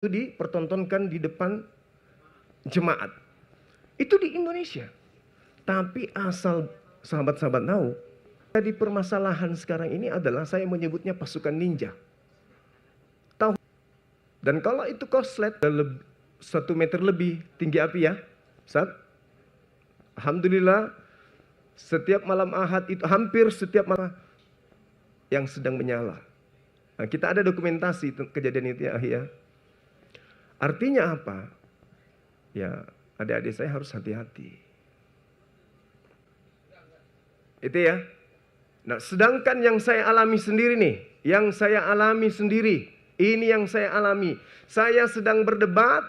itu dipertontonkan di depan jemaat. Itu di Indonesia. Tapi asal sahabat-sahabat tahu, jadi permasalahan sekarang ini adalah saya menyebutnya pasukan ninja. Tahu? Dan kalau itu koslet 1 meter lebih tinggi api ya, Ustaz. Alhamdulillah setiap malam Ahad itu hampir setiap malam yang sedang menyala. Nah, kita ada dokumentasi kejadian itu ya. Artinya apa? Ya, adik-adik saya harus hati-hati. Itu ya. Nah, sedangkan yang saya alami sendiri nih, ini yang saya alami. Saya sedang berdebat,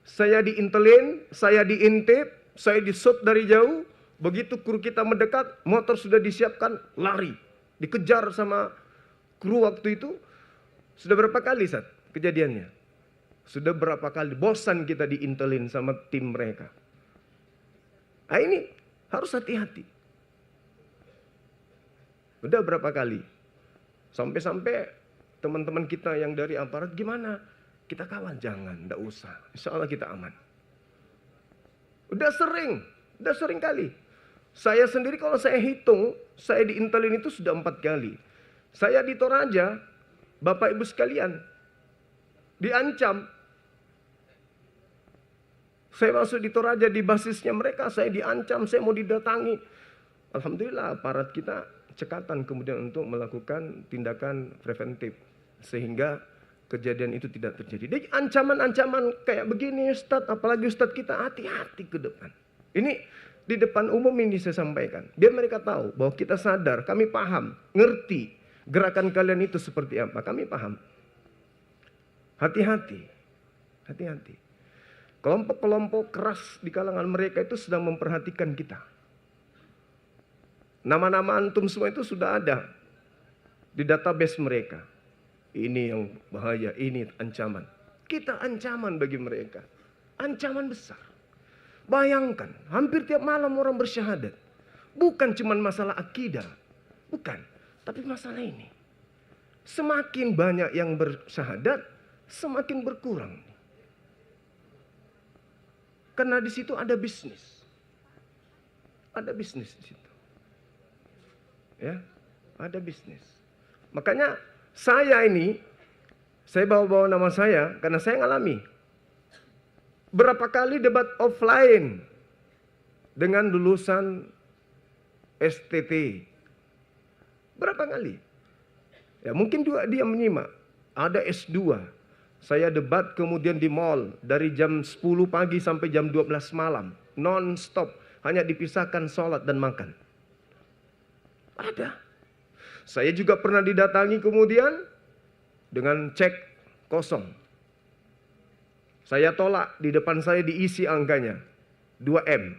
saya diintelin, saya diintip, saya disut dari jauh. Begitu kru kita mendekat, motor sudah disiapkan, lari. Dikejar sama kru waktu itu. Sudah berapa kali, Sat, kejadiannya? Sudah berapa kali bosan kita diintelin sama tim mereka. Nah, ini harus hati-hati. Udah berapa kali. Sampai-sampai teman-teman kita yang dari aparat gimana? Kita kawal, jangan, enggak usah. Insya Allah kita aman. Udah sering kali. Saya sendiri kalau saya hitung, saya diintelin itu sudah 4 kali. Saya di Toraja, Bapak Ibu sekalian, diancam. Saya masuk di Toraja di basisnya mereka, saya diancam, saya mau didatangi. Alhamdulillah aparat kita cekatan kemudian untuk melakukan tindakan preventif. Sehingga kejadian itu tidak terjadi. Jadi ancaman-ancaman kayak begini Ustadz, apalagi Ustadz kita hati-hati ke depan. Ini di depan umum ini saya sampaikan. Biar mereka tahu bahwa kita sadar, kami paham, ngerti gerakan kalian itu seperti apa. Kami paham. Hati-hati. Hati-hati. Kelompok-kelompok keras di kalangan mereka itu sedang memperhatikan kita. Nama-nama antum semua itu sudah ada di database mereka. Ini yang bahaya, ini ancaman. Kita ancaman bagi mereka. Ancaman besar. Bayangkan, hampir tiap malam orang bersyahadat. Bukan cuma masalah akidah. Bukan, tapi masalah ini. Semakin banyak yang bersyahadat, semakin berkurang. Karena di situ ada bisnis. Ada bisnis di situ. Ya, ada bisnis. Makanya saya bawa-bawa nama saya karena saya ngalami. Berapa kali debat offline dengan lulusan STT. Berapa kali? Ya, mungkin juga dia menyimak. Ada S2. Saya debat kemudian di mall dari jam 10 pagi sampai jam 12 malam. Non-stop. Hanya dipisahkan sholat dan makan. Ada. Saya juga pernah didatangi kemudian dengan cek kosong. Saya tolak, di depan saya diisi angkanya 2M.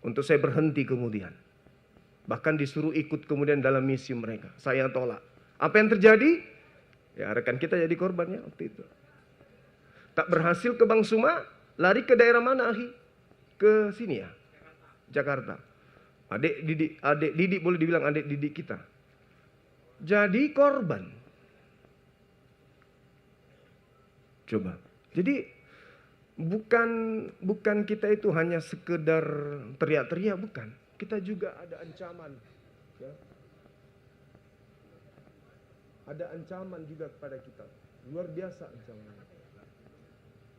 Untuk saya berhenti kemudian. Bahkan disuruh ikut kemudian dalam misi mereka. Saya tolak. Apa yang terjadi? Ya, rekan kita jadi korbannya waktu itu. Tak berhasil ke Bang Suma, lari ke daerah mana, Akhi? Ke sini ya, Jakarta. Adik didik boleh dibilang adik didik kita. Jadi korban. Coba. Jadi bukan kita itu hanya sekedar teriak-teriak, bukan. Kita juga ada ancaman. Ya. Ada ancaman juga kepada kita. Luar biasa ancaman.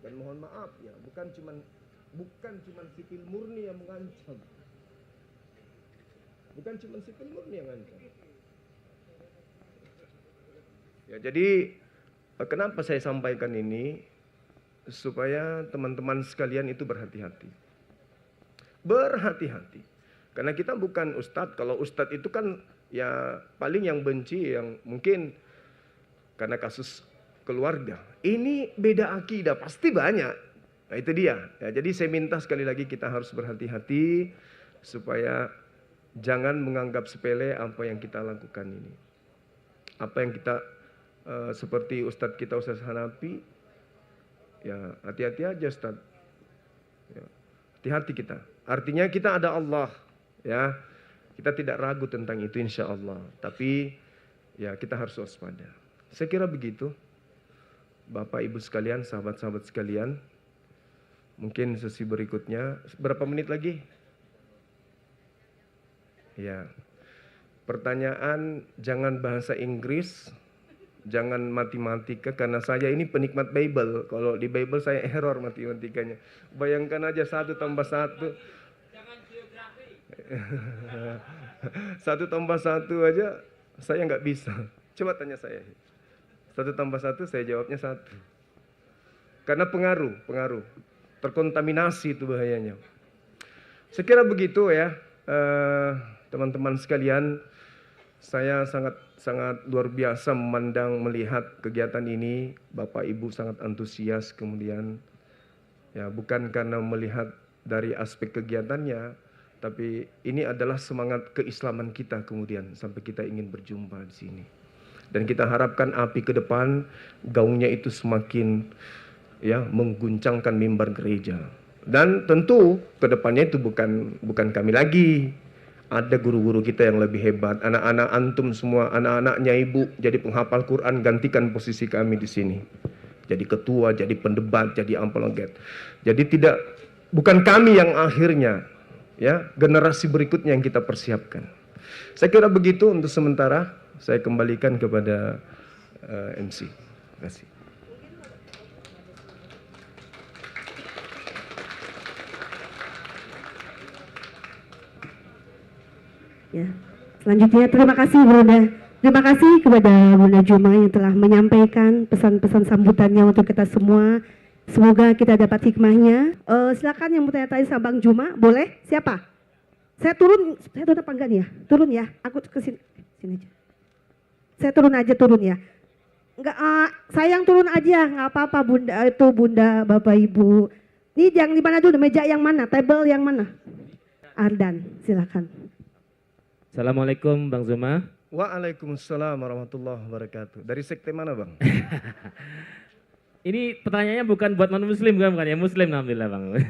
Dan mohon maaf ya, bukan cuman sipil murni yang mengancam. Bukan cuman sipil murni yang mengancam. Ya, jadi kenapa saya sampaikan ini? Supaya teman-teman sekalian itu berhati-hati. Berhati-hati. Karena kita bukan ustadz. Kalau ustadz itu kan ya paling yang benci yang mungkin karena kasus keluarga. Ini beda akidah, pasti banyak. Nah, itu dia. Ya, jadi saya minta sekali lagi kita harus berhati-hati supaya jangan menganggap sepele apa yang kita lakukan ini. Apa yang kita seperti Ustadz kita Ustadz Hanafi, ya hati-hati aja Ustadz. Ya, hati-hati kita. Artinya kita ada Allah, ya. Kita tidak ragu tentang itu insya Allah. Tapi ya kita harus waspada. Saya kira begitu. Bapak Ibu sekalian, sahabat-sahabat sekalian. Mungkin sesi berikutnya, berapa menit lagi? Ya. Pertanyaan jangan bahasa Inggris, jangan matematika, karena saya ini penikmat Bible. Kalau di Bible saya error matematikanya. Bayangkan aja 1 tambah 1. Jangan geografi. 1 tambah 1 aja saya nggak bisa. Coba tanya saya. 1 tambah 1 saya jawabnya 1. Karena pengaruh. Terkontaminasi itu bahayanya. Sekira begitu ya, teman-teman sekalian. Saya sangat luar biasa melihat kegiatan ini. Bapak Ibu sangat antusias, kemudian ya bukan karena melihat dari aspek kegiatannya, tapi ini adalah semangat keislaman kita kemudian sampai kita ingin berjumpa di sini. Dan kita harapkan api ke depan gaungnya itu semakin ya mengguncangkan mimbar gereja. Dan tentu ke depannya itu bukan kami lagi. Ada guru-guru kita yang lebih hebat, anak-anak antum semua, anak-anaknya ibu jadi penghafal Quran, gantikan posisi kami di sini. Jadi ketua, jadi pendebat, jadi apologet. Jadi bukan kami yang akhirnya, ya generasi berikutnya yang kita persiapkan. Saya kira begitu untuk sementara. Saya kembalikan kepada MC. Terima kasih. Ya, selanjutnya terima kasih Bunda. Terima kasih kepada Bunda Juma yang telah menyampaikan pesan-pesan sambutannya untuk kita semua. Semoga kita dapat hikmahnya. Silakan yang mau tanya-tanya sama Bang Juma, boleh? Siapa? Saya turun apa enggak nih ya? Turun ya, aku ke sini aja. Saya turun ya. Enggak, sayang turun aja, nggak apa-apa Bunda, itu Bunda, Bapak Ibu. Ini yang di mana dulu, meja yang mana, table yang mana? Ardan, silakan. Assalamualaikum Bang Zuma. Waalaikumsalam warahmatullahi wabarakatuh. Dari sekte mana Bang? Ini pertanyaannya bukan buat non-muslim kan? Bukan ya, muslim alhamdulillah Bang.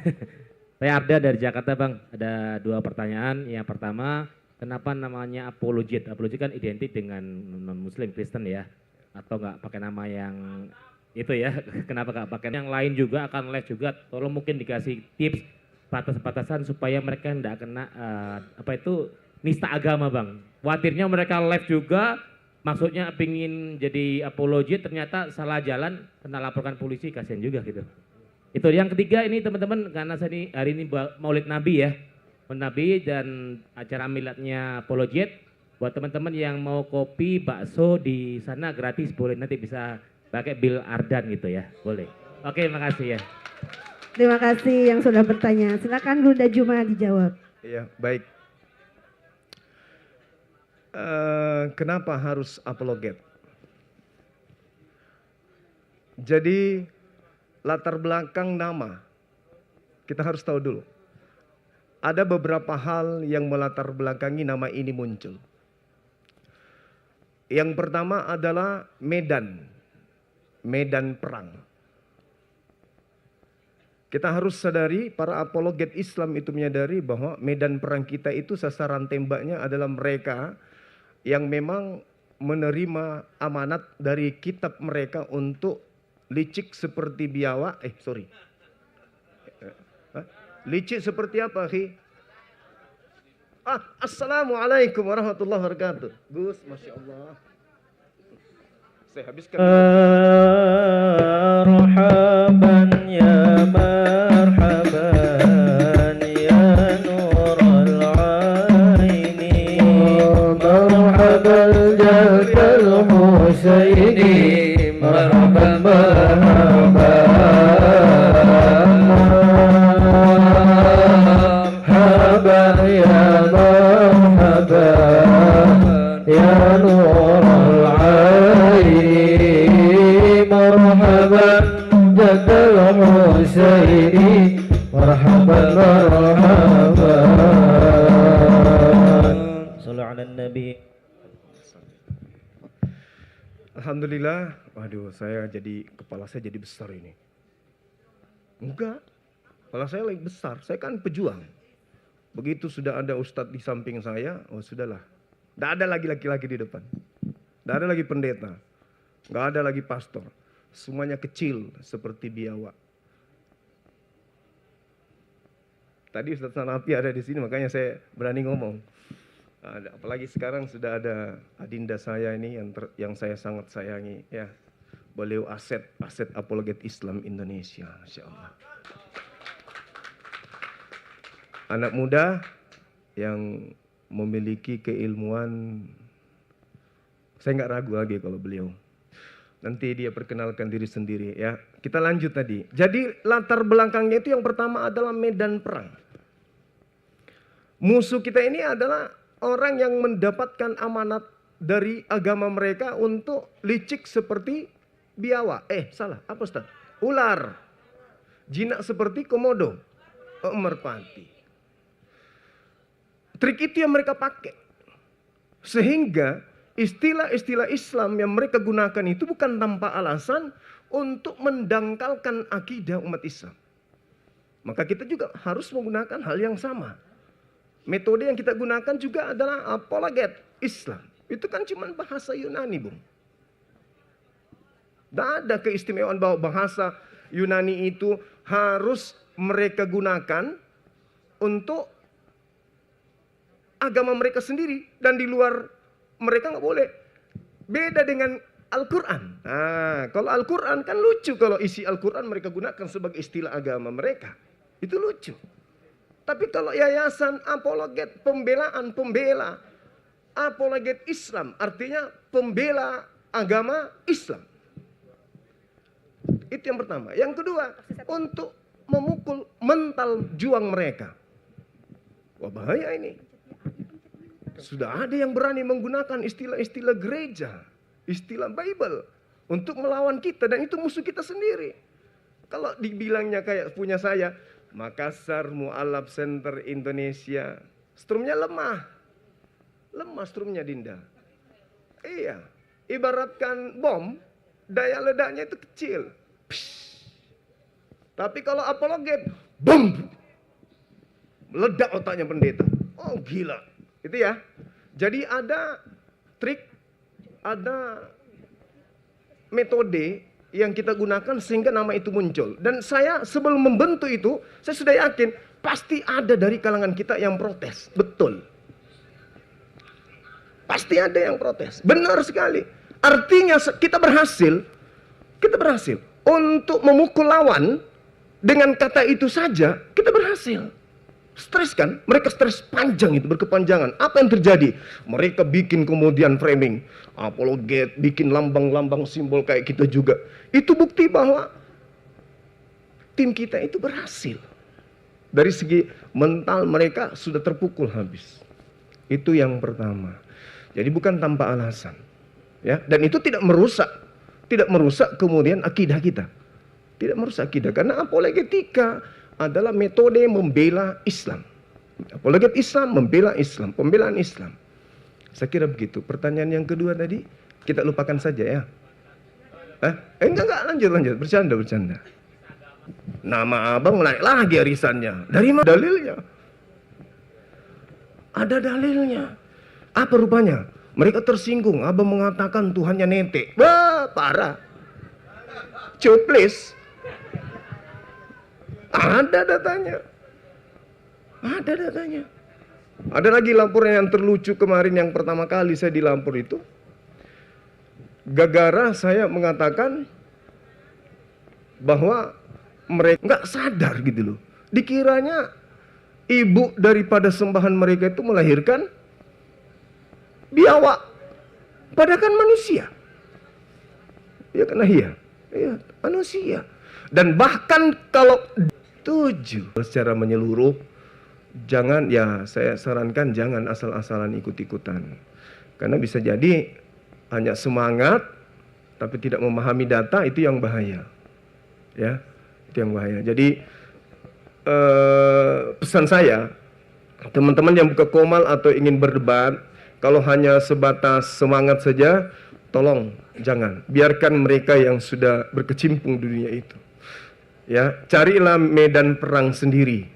Saya Arda dari Jakarta Bang. Ada 2 pertanyaan. Yang pertama, kenapa namanya apologet? Apologet kan identik dengan non-muslim, Kristen ya? Atau nggak pakai nama yang itu ya? Kenapa nggak pakai yang lain juga, akan live juga? Tolong mungkin dikasih tips, batas-batasan supaya mereka nggak kena nista agama Bang. Khawatirnya mereka live juga, maksudnya pingin jadi apologet, ternyata salah jalan, kena laporkan polisi, kasihan juga gitu. Itu yang ketiga ini teman-teman, karena hari ini Maulid Nabi ya, Maulid Nabi dan acara miladnya apologet. Buat teman-teman yang mau kopi, bakso di sana gratis, boleh nanti bisa pakai bil Ardan gitu ya, boleh. Oke, makasih ya. Terima kasih yang sudah bertanya. Silakan Bunda Juma dijawab. Iya, baik. Kenapa harus apologet? Jadi latar belakang nama kita harus tahu dulu. Ada beberapa hal yang melatar belakangi nama ini muncul. Yang pertama adalah medan perang. Kita harus sadari, para apologet Islam itu menyadari bahwa medan perang kita itu sasaran tembaknya adalah mereka yang memang menerima amanat dari kitab mereka untuk licik seperti biawak. Licik seperti apa, Khi? Assalamualaikum warahmatullahi wabarakatuh. Gus, Masya Allah. Saya habiskan. Marhaban ya marhaban ya nurul aini, marhaban jadal Husaini, marhaban marhaban ya marhaban ya nurul aini, marhaban jadal Husaini, marhaban marhaban. Sallu ala nabi. Alhamdulillah. Waduh, kepala saya jadi besar ini. Enggak, kepala saya lagi besar. Saya kan pejuang. Begitu sudah ada ustadz di samping saya, oh sudahlah. Tidak ada lagi laki-laki di depan. Tidak ada lagi pendeta. Nggak ada lagi pastor. semuanya kecil seperti biawak. Tadi Ustaz Hanafi ada di sini, makanya saya berani ngomong. Apalagi sekarang sudah ada adinda saya ini yang saya sangat sayangi, ya. Beliau aset apologet Islam Indonesia, Masya Allah. Anak muda yang memiliki keilmuan, saya nggak ragu lagi kalau beliau. Nanti dia perkenalkan diri sendiri, ya. Kita lanjut tadi. Jadi latar belakangnya itu yang pertama adalah medan perang. Musuh kita ini adalah orang yang mendapatkan amanat dari agama mereka untuk licik seperti biawak. Salah, apa Ustaz? Ular. Jinak seperti komodo. Merpati. Trik itu yang mereka pakai. Sehingga istilah-istilah Islam yang mereka gunakan itu bukan tanpa alasan untuk mendangkalkan akidah umat Islam. Maka kita juga harus menggunakan hal yang sama. Metode yang kita gunakan juga adalah apologet Islam. Itu kan cuma bahasa Yunani, Bung. Tidak ada keistimewaan bahwa bahasa Yunani itu harus mereka gunakan untuk agama mereka sendiri, dan di luar mereka nggak boleh. Beda dengan Al-Quran. Nah, kalau Al-Quran kan lucu kalau isi Al-Quran mereka gunakan sebagai istilah agama mereka. Itu lucu. Tapi kalau yayasan apologet, pembela apologet Islam, artinya pembela agama Islam. Itu yang pertama. Yang kedua, untuk memukul mental juang mereka. Wah, bahaya ini. Sudah ada yang berani menggunakan istilah-istilah gereja, istilah Bible untuk melawan kita, dan itu musuh kita sendiri. Kalau dibilangnya kayak punya saya, Makassar Mu'alaf Center Indonesia, strumnya lemah. Lemah strumnya, Dinda. Iya, ibaratkan bom, daya ledaknya itu kecil. Psh. Tapi kalau apologet, bom, meledak otaknya pendeta. Oh gila. Itu ya. Jadi ada trik, ada metode yang kita gunakan sehingga nama itu muncul. Dan saya sebelum membentuk itu, saya sudah yakin pasti ada dari kalangan kita yang protes. Betul. Pasti ada yang protes. Benar sekali. Artinya kita berhasil untuk memukul lawan dengan kata itu saja, kita berhasil. Stres kan? Mereka stres panjang itu, berkepanjangan. Apa yang terjadi? Mereka bikin kemudian framing, apologet, bikin lambang-lambang simbol kayak kita juga. Itu bukti bahwa tim kita itu berhasil. Dari segi mental mereka sudah terpukul habis. Itu yang pertama. Jadi bukan tanpa alasan. Ya, dan itu tidak merusak kemudian akidah kita. Tidak merusak akidah, karena apologetika adalah metode membela Islam. Apologet Islam, membela Islam, pembelaan Islam. Saya kira begitu. Pertanyaan yang kedua tadi, kita lupakan saja ya. Enggak, lanjut, bercanda. Nama abang naik lagi arisannya. Dari mana dalilnya? Ada dalilnya. Apa rupanya? Mereka tersinggung, abang mengatakan Tuhannya netek. Wah, parah. Cuplis. Ada datanya. Ada lagi laporan yang terlucu kemarin yang pertama kali saya dilampor itu. Gara-gara saya mengatakan bahwa mereka nggak sadar gitu loh. Dikiranya ibu daripada sembahan mereka itu melahirkan biawak. Padahal kan manusia. Ya kan, iya, manusia. Dan bahkan kalau secara menyeluruh, jangan, ya saya sarankan jangan asal-asalan ikut-ikutan. Karena bisa jadi hanya semangat tapi tidak memahami data, itu yang bahaya. Ya, itu yang bahaya. Jadi pesan saya, teman-teman yang buka Qomal atau ingin berdebat, kalau hanya sebatas semangat saja, tolong jangan. Biarkan mereka yang sudah berkecimpung di dunia itu. Ya, carilah medan perang sendiri.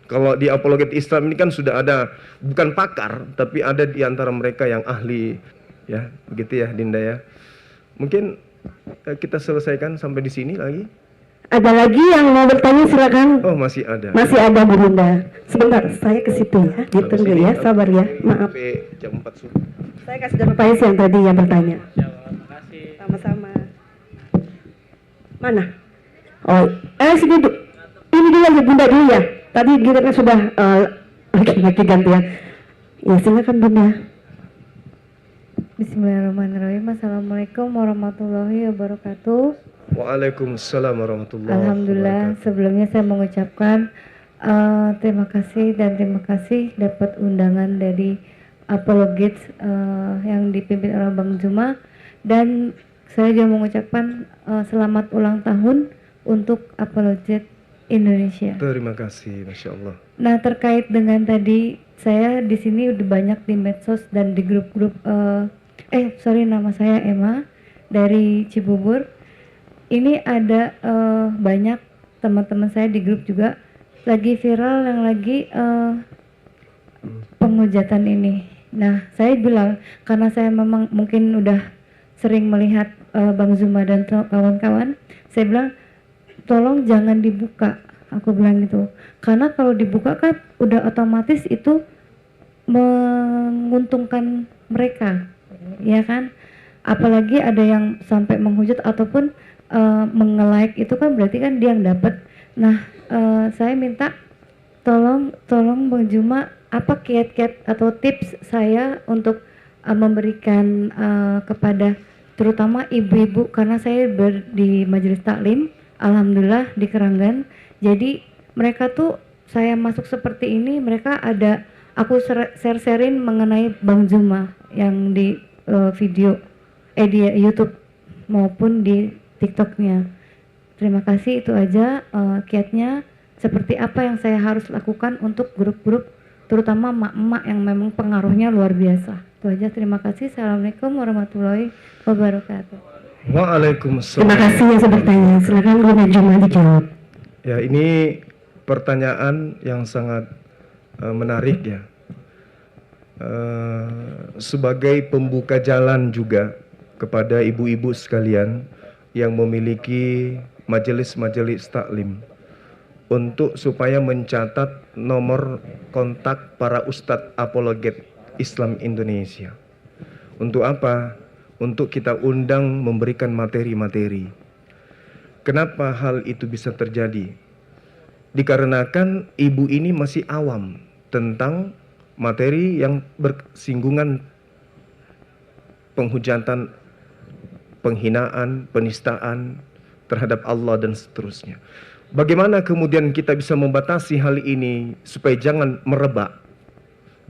Kalau di apologet Islam ini kan sudah ada, bukan pakar, tapi ada di antara mereka yang ahli. Ya, begitu ya Dinda ya. Mungkin kita selesaikan sampai di sini lagi. Ada lagi yang mau bertanya silakan. Oh, masih ada. Masih ada Bunda. Sebentar, saya ke situ ya. Ditunggu ya, sabar ya. Maaf. Sampai jam 4 subuh. Saya kasih dana Pak Is yang tadi yang bertanya. Makasih. Sama-sama. Mana? Oh, sini dulu. Ini dulu ya Bunda dulu ya. Tadi giliran sudah laki-laki gantian. Ya silakan Bunda. Bismillahirrahmanirrahim. Assalamualaikum warahmatullahi wabarakatuh. Waalaikumsalam warahmatullahi Alhamdulillah, wabarakatuh. sebelumnya saya mengucapkan terima kasih dapat undangan dari Apologets yang dipimpin oleh Bang Juma, dan saya juga mengucapkan selamat ulang tahun untuk Apologets Indonesia. Terima kasih, Masya Allah. Nah, terkait dengan tadi, saya di sini udah banyak di medsos dan di grup-grup nama saya Emma dari Cibubur. Ini ada banyak teman-teman saya di grup juga lagi viral yang lagi penghujatan ini. Nah, saya bilang karena saya memang mungkin udah sering melihat Bang Zuma dan kawan-kawan, saya bilang tolong jangan dibuka. Aku bilang gitu. Karena kalau dibuka kan udah otomatis itu menguntungkan mereka, ya kan? Apalagi ada yang sampai menghujat ataupun menge-like, itu kan berarti kan dia yang dapat. Nah, saya minta tolong Bang Juma, apa kiat-kiat atau tips saya untuk memberikan kepada terutama ibu-ibu, karena saya di majelis taklim, alhamdulillah di Keranggan. Jadi mereka tuh saya masuk seperti ini, mereka ada aku share-sharein mengenai Bang Juma yang di video di YouTube maupun di TikToknya. Terima kasih, itu aja kiatnya. Seperti apa yang saya harus lakukan untuk grup-grup, terutama emak-emak yang memang pengaruhnya luar biasa. Itu aja, terima kasih. Assalamualaikum warahmatullahi wabarakatuh. Waalaikumsalam. Terima kasih yang sudah bertanya. Silakan Bunda Juma dijawab. Ya, ini pertanyaan yang sangat menarik ya. Sebagai pembuka jalan juga kepada ibu-ibu sekalian yang memiliki majelis-majelis taklim untuk supaya mencatat nomor kontak para ustadz apologet Islam Indonesia. Untuk apa? Untuk kita undang memberikan materi-materi. Kenapa hal itu bisa terjadi? Dikarenakan ibu ini masih awam tentang materi yang bersinggungan penghujatan, penghinaan, penistaan terhadap Allah dan seterusnya. Bagaimana kemudian kita bisa membatasi hal ini supaya jangan merebak,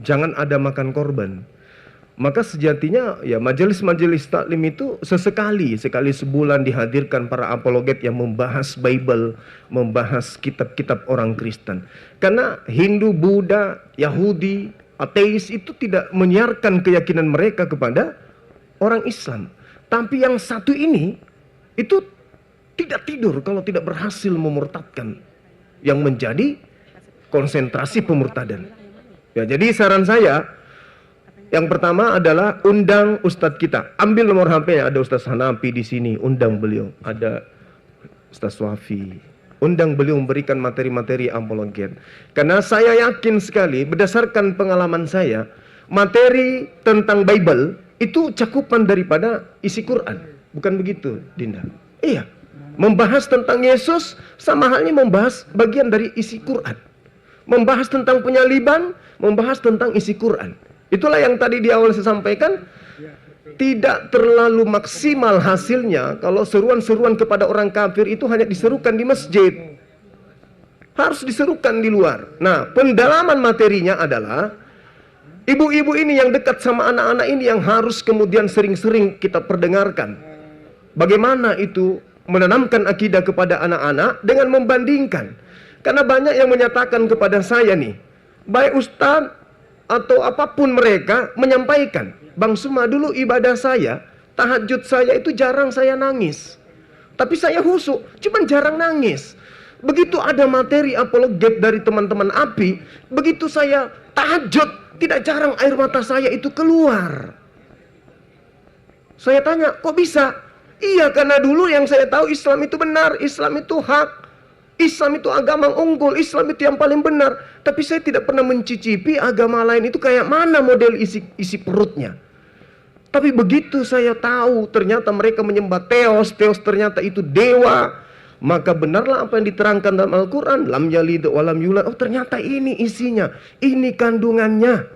jangan ada makan korban? Maka sejatinya ya majelis-majelis taklim itu sekali sebulan dihadirkan para apologet yang membahas Bible, membahas kitab-kitab orang Kristen. Karena Hindu, Buddha, Yahudi, ateis itu tidak menyiarkan keyakinan mereka kepada orang Islam. Tapi yang satu ini itu tidak tidur kalau tidak berhasil memurtadkan yang menjadi konsentrasi pemurtadan. Ya, jadi saran saya yang pertama adalah undang ustadz kita. Ambil nomor HP-nya, ada Ustadz Hanafi di sini, undang beliau. Ada Ustadz Wafi. Undang beliau memberikan materi-materi apologet. Karena saya yakin sekali berdasarkan pengalaman saya, materi tentang Bible itu cakupan daripada isi Quran. Bukan begitu, Dinda? Iya. Membahas tentang Yesus sama halnya membahas bagian dari isi Quran. Membahas tentang penyaliban, membahas tentang isi Quran. Itulah yang tadi di awal saya sampaikan, tidak terlalu maksimal hasilnya kalau seruan-seruan kepada orang kafir itu hanya diserukan di masjid. Harus diserukan di luar. Nah, pendalaman materinya adalah ibu-ibu ini yang dekat sama anak-anak ini yang harus kemudian sering-sering kita perdengarkan. Bagaimana itu menanamkan akidah kepada anak-anak dengan membandingkan. Karena banyak yang menyatakan kepada saya nih, baik ustaz atau apapun mereka menyampaikan, Bang Suma, dulu ibadah saya, tahajud saya itu jarang saya nangis. Tapi saya khusyuk, cuman jarang nangis. Begitu ada materi apologet dari teman-teman API, begitu saya tahajud, tidak jarang air mata saya itu keluar. Saya tanya, kok bisa? Iya, karena dulu yang saya tahu Islam itu benar, Islam itu hak, Islam itu agama unggul, Islam itu yang paling benar. Tapi saya tidak pernah mencicipi agama lain itu kayak mana model isi perutnya. Tapi begitu saya tahu ternyata mereka menyembah Theos, Theos ternyata itu dewa. Maka benarlah apa yang diterangkan dalam Al-Quran. Lam yalid wa lam yulad. Oh ternyata ini isinya, ini kandungannya.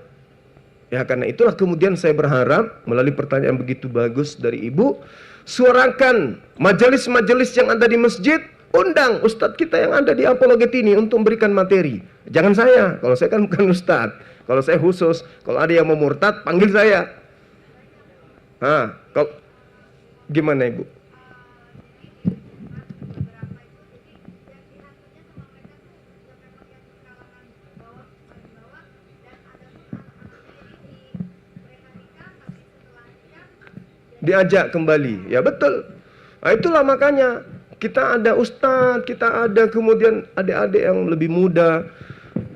Ya karena itulah kemudian saya berharap melalui pertanyaan begitu bagus dari Ibu, suarakan majelis-majelis yang ada di masjid, undang ustadz kita yang ada di Apologet ini untuk memberikan materi. Jangan saya, kalau saya kan bukan ustadz. Kalau saya khusus, kalau ada yang mau murtad, panggil saya. Kalau gimana Ibu? Diajak kembali, ya betul. Nah, itulah makanya kita ada ustadz, kita ada kemudian adik-adik yang lebih muda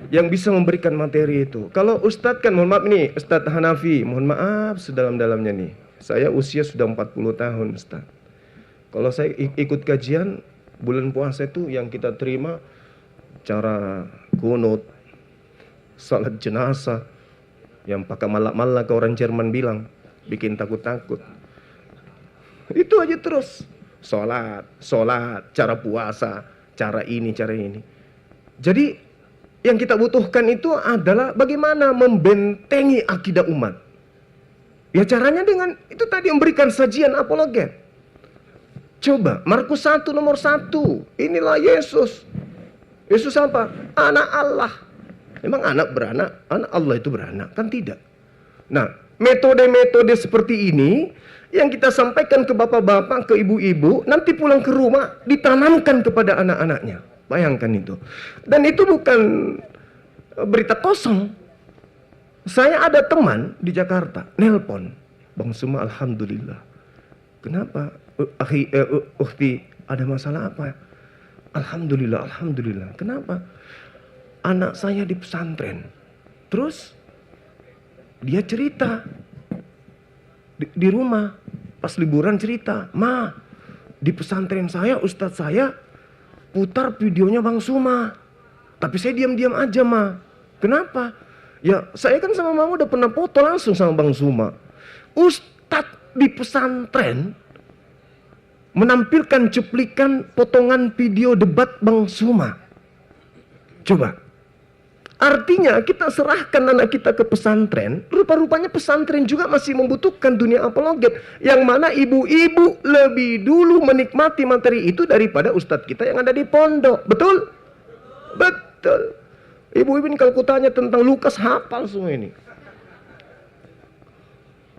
yang bisa memberikan materi itu. Kalau ustadz kan, mohon maaf nih, Ustadz Hanafi, mohon maaf sedalam-dalamnya nih. Saya usia sudah 40 tahun ustadz. Kalau saya ikut kajian bulan puasa itu yang kita terima cara kunut, salat jenazah, yang pakai malak-malak ke orang Jerman bilang, bikin takut-takut. Itu aja terus. Sholat, cara puasa, cara ini. Jadi yang kita butuhkan itu adalah bagaimana membentengi akidah umat. Ya caranya dengan itu tadi, memberikan sajian apologet. Coba Markus 1 nomor 1. Inilah Yesus. Yesus apa? Anak Allah. Memang anak beranak? Anak Allah itu beranak? Kan tidak. Nah, metode-metode seperti ini yang kita sampaikan ke bapak-bapak, ke ibu-ibu, nanti pulang ke rumah ditanamkan kepada anak-anaknya. Bayangkan itu. Dan itu bukan berita kosong. Saya ada teman di Jakarta, nelpon, Bang Suma, alhamdulillah. Kenapa? Ukhti, ada masalah apa? Alhamdulillah. Kenapa? Anak saya di pesantren. Terus dia cerita di rumah, pas liburan cerita, Ma, di pesantren saya, ustadz saya putar videonya Bang Suma. Tapi saya diam-diam aja, Ma. Kenapa? Ya, saya kan sama Mama udah pernah foto langsung sama Bang Suma. Ustadz di pesantren menampilkan cuplikan potongan video debat Bang Suma. Coba. Artinya kita serahkan anak kita ke pesantren, rupa-rupanya pesantren juga masih membutuhkan dunia apologet, yang mana ibu-ibu lebih dulu menikmati materi itu daripada ustadz kita yang ada di pondok. Betul? Betul. Ibu-ibu ini kalau kutanya tentang Lukas, hafal semua ini.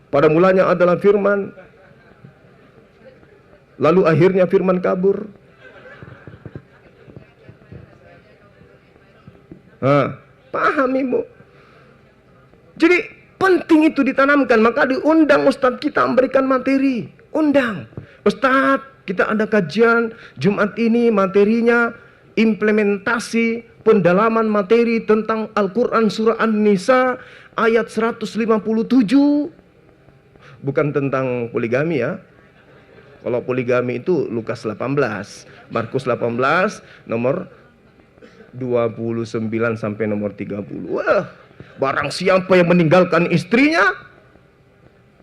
Pada mulanya adalah firman, lalu akhirnya firman kabur. Paham Ibu? Jadi penting itu ditanamkan. Maka diundang ustadz kita memberikan materi. Undang ustadz, kita ada kajian Jumat ini, materinya implementasi pendalaman materi tentang Al-Quran surah An-Nisa ayat 157. Bukan tentang poligami ya. Kalau poligami itu Lukas 18, Markus 18 nomor 29 sampai nomor 30. Wah, barang siapa yang meninggalkan istrinya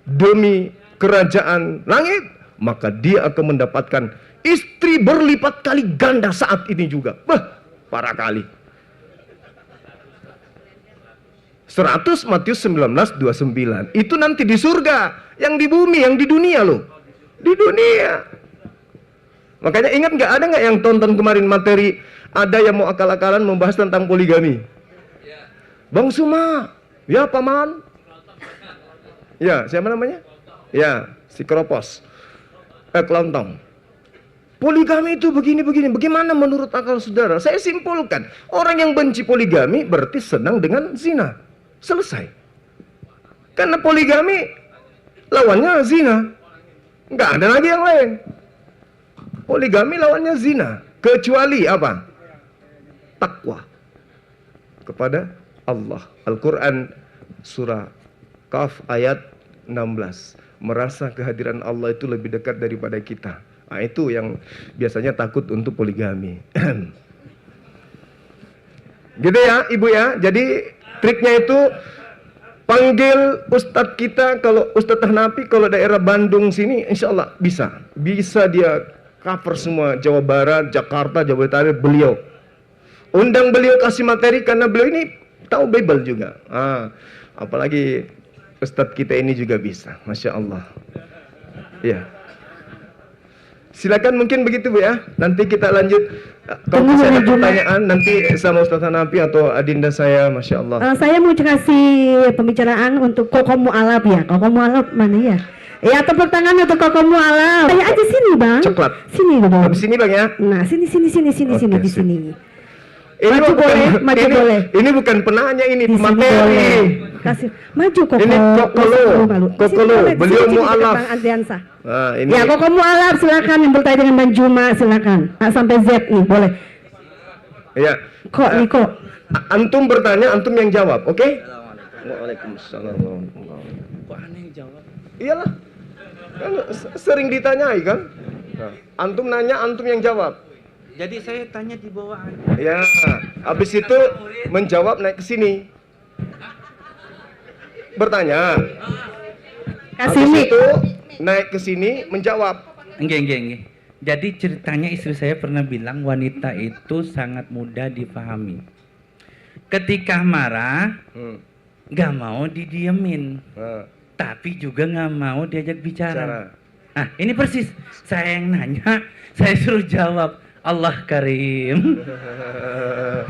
demi kerajaan langit, maka dia akan mendapatkan istri berlipat kali ganda saat ini juga. Parah kali. 100 Matius 19:29. Itu nanti di surga, yang di bumi, yang di dunia loh. Di dunia. Makanya ingat nggak, ada nggak yang tonton kemarin materi ada yang mau akal-akalan membahas tentang poligami? Bang Suma, ya paman. Ya, siapa namanya? Ya, si Keropos. Kelontong. Poligami itu begini-begini. Bagaimana menurut akal saudara? Saya simpulkan, orang yang benci poligami berarti senang dengan zina. Selesai. Karena poligami lawannya zina. Nggak ada lagi yang lain. Poligami lawannya zina. Kecuali apa? Takwa kepada Allah. Al-Quran surah Kaf ayat 16. Merasa kehadiran Allah itu lebih dekat daripada kita. Nah, itu yang biasanya takut untuk poligami. Gitu ya, Ibu ya. Jadi triknya itu panggil Ustadz kita, kalau Ustadz Hanafi kalau daerah Bandung sini insya Allah bisa. Bisa dia cover semua Jawa Barat, Jakarta, Jabodetabek, beliau. Undang beliau, kasih materi karena beliau ini tahu Bible juga. Apalagi Ustadz kita ini juga bisa, Masya Allah. Ya. Silakan mungkin begitu Bu ya. Nanti kita lanjut. Kalau Tunggu, masih ada Bu Juma. pertanyaan nanti sama Ustadz Hanafi atau adinda saya, Masya Allah. Saya mau kasih pembicaraan untuk Koko Mu'alaf ya. Koko Mu'alaf mana ya? Ya, tepuk tangan untuk Koko Mu'alaf. Saya aja sini Bang. Coklat. Sini dulu. Habis ini Bang ya. Nah, sini Oke, di sip. sini. Ini Maju bukan- boleh, maju ini, boleh. Ini bukan penanya, ini Di sini pemateri. boleh. Kasih maju Koko. Ini Koko Nggak lo. usah malu-malu. Di Koko sini lo. boleh, di Beliau sini dekat mu'alaf. Bang Adriansa. Nah, ini. Ya, Koko Mu'alaf silakan yang bertanya dengan Bang Juma silakan. A sampai Z nih, boleh. Ya. Kok nih kok. Antum bertanya, antum yang jawab, oke? Waalaikumsalam warahmatullahi wabarakatuh. Kok aneh jawab? Iyalah. Kan sering ditanyai kan? Nah, antum nanya, antum yang jawab. Jadi saya tanya di bawah aja. Ya, habis itu menjawab naik ke sini. Bertanya. Kasih Habis mic. itu naik ke sini menjawab. Enggak. Jadi ceritanya istri saya pernah bilang wanita itu sangat mudah dipahami. Ketika marah, nggak mau didiemin, Nah, tapi juga nggak mau diajak bicara. cara. Nah, ini persis. Saya yang nanya, saya suruh jawab. Allah Karim.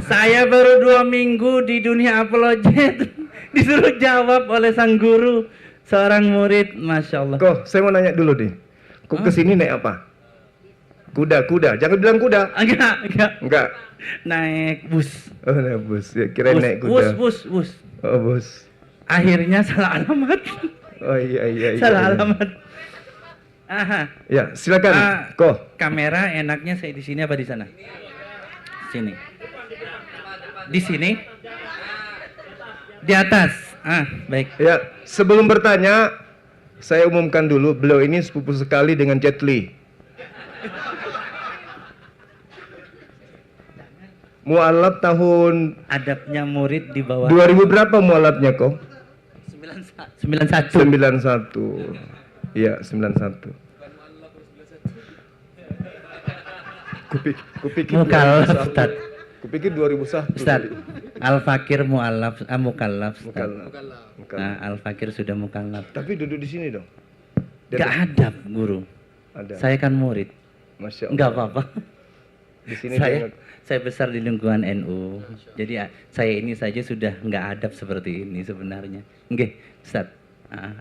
Saya baru 2 minggu di dunia apologet, disuruh jawab oleh sang guru, seorang murid, masya Allah. Kok, saya mau nanya dulu deh. Kok kesini naik apa? Kuda. Jangan bilang kuda. Enggak. Naik bus. Oh, naik bus. Ya, kirain naik kuda. Bus. Oh, bus. Akhirnya salah alamat. Oh iya. Salah alamat. Aha. Ya, silakan. Ah. Kok. Kamera enaknya saya di sini apa di sana? Sini. Di sini? Di atas. Baik. Ya, sebelum bertanya, saya umumkan dulu, beliau ini sepupu sekali dengan Jet Li. Mualaf tahun Adabnya murid di bawah 2000 berapa mualafnya kok? 91. 91. Iya, 91. Kupikir Mukallaf, 2001. Ustaz. Kupikir 2001. Ustaz, Al-Fakir mukallaf. Ustaz. Mukallaf. Nah, Al-Fakir sudah mukallaf. Tapi duduk di sini dong. Gak adab, guru. Ada. Saya kan murid. Masya Allah. Enggak apa-apa. Di sini Saya jangan- saya besar di lingkungan NU. Jadi saya ini saja sudah nggak adab seperti ini sebenarnya. Nggih, Ustaz.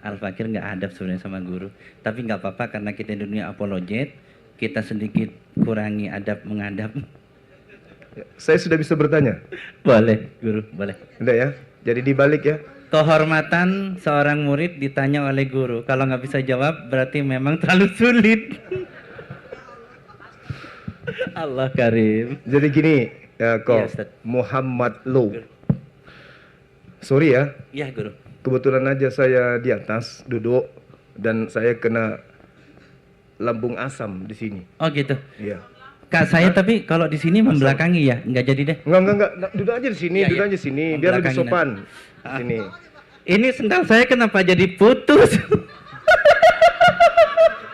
Al-Fakir nggak adab sebenarnya sama guru. Tapi nggak apa-apa karena kita di dunia apologet, kita sedikit kurangi adab mengadab. Ya, saya sudah bisa bertanya. Boleh, guru, boleh. Udah ya. Jadi dibalik ya. Kehormatan seorang murid ditanya oleh guru. Kalau nggak bisa jawab berarti memang terlalu sulit. Allah Karim. Jadi gini, ya, Iya, kok Ustaz. Muhammad Lo. Sorry ya, Ya, guru. kebetulan aja saya di atas duduk dan saya kena lambung asam di sini. Oh gitu. Iya. Kak saya tapi kalau di sini membelakangi ya, nggak jadi deh. Enggak. Duduk aja di sini, Iya, duduk iya. aja sini, biar lebih Belakangin sopan. Ah. Sini. Ini sendal saya kenapa jadi putus?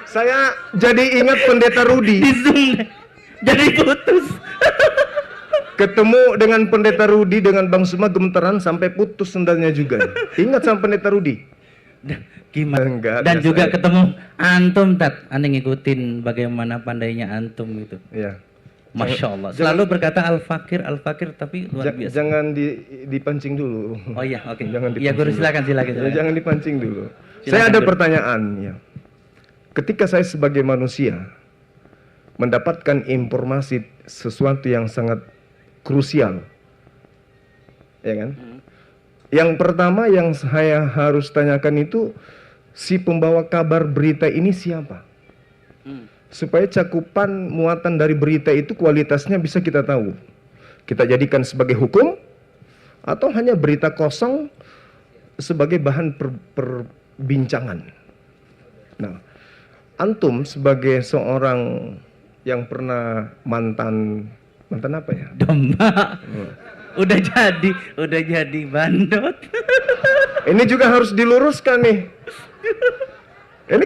Saya jadi ingat Pendeta Rudi. Di zoom deh. Jadi putus. Ketemu dengan Pendeta Rudi dengan Bang Suma gemeteran sampai putus sendalnya juga. Ingat sama Pendeta Rudi? Gimana? Enggak, Dan biasa juga aja. ketemu antum Tat. Aneh ngikutin bagaimana pandainya antum gitu. Iya. Masya Allah. Selalu berkata Al-Fakir tapi luar biasa. Jangan dipancing dulu. Oh iya, oke. Jangan Iya guru silakan. Ya, jangan dipancing dulu. Silakan, Saya ada Guru. pertanyaan ya. Ketika saya sebagai manusia mendapatkan informasi sesuatu yang sangat krusial, ya kan? Yang pertama yang saya harus tanyakan itu si pembawa kabar berita ini siapa? Supaya cakupan muatan dari berita itu kualitasnya bisa kita tahu. Kita jadikan sebagai hukum atau hanya berita kosong sebagai bahan bincangan. Nah, antum sebagai seorang yang pernah mantan apa ya? Domba. Udah jadi bandot. Ini juga harus diluruskan nih. Ini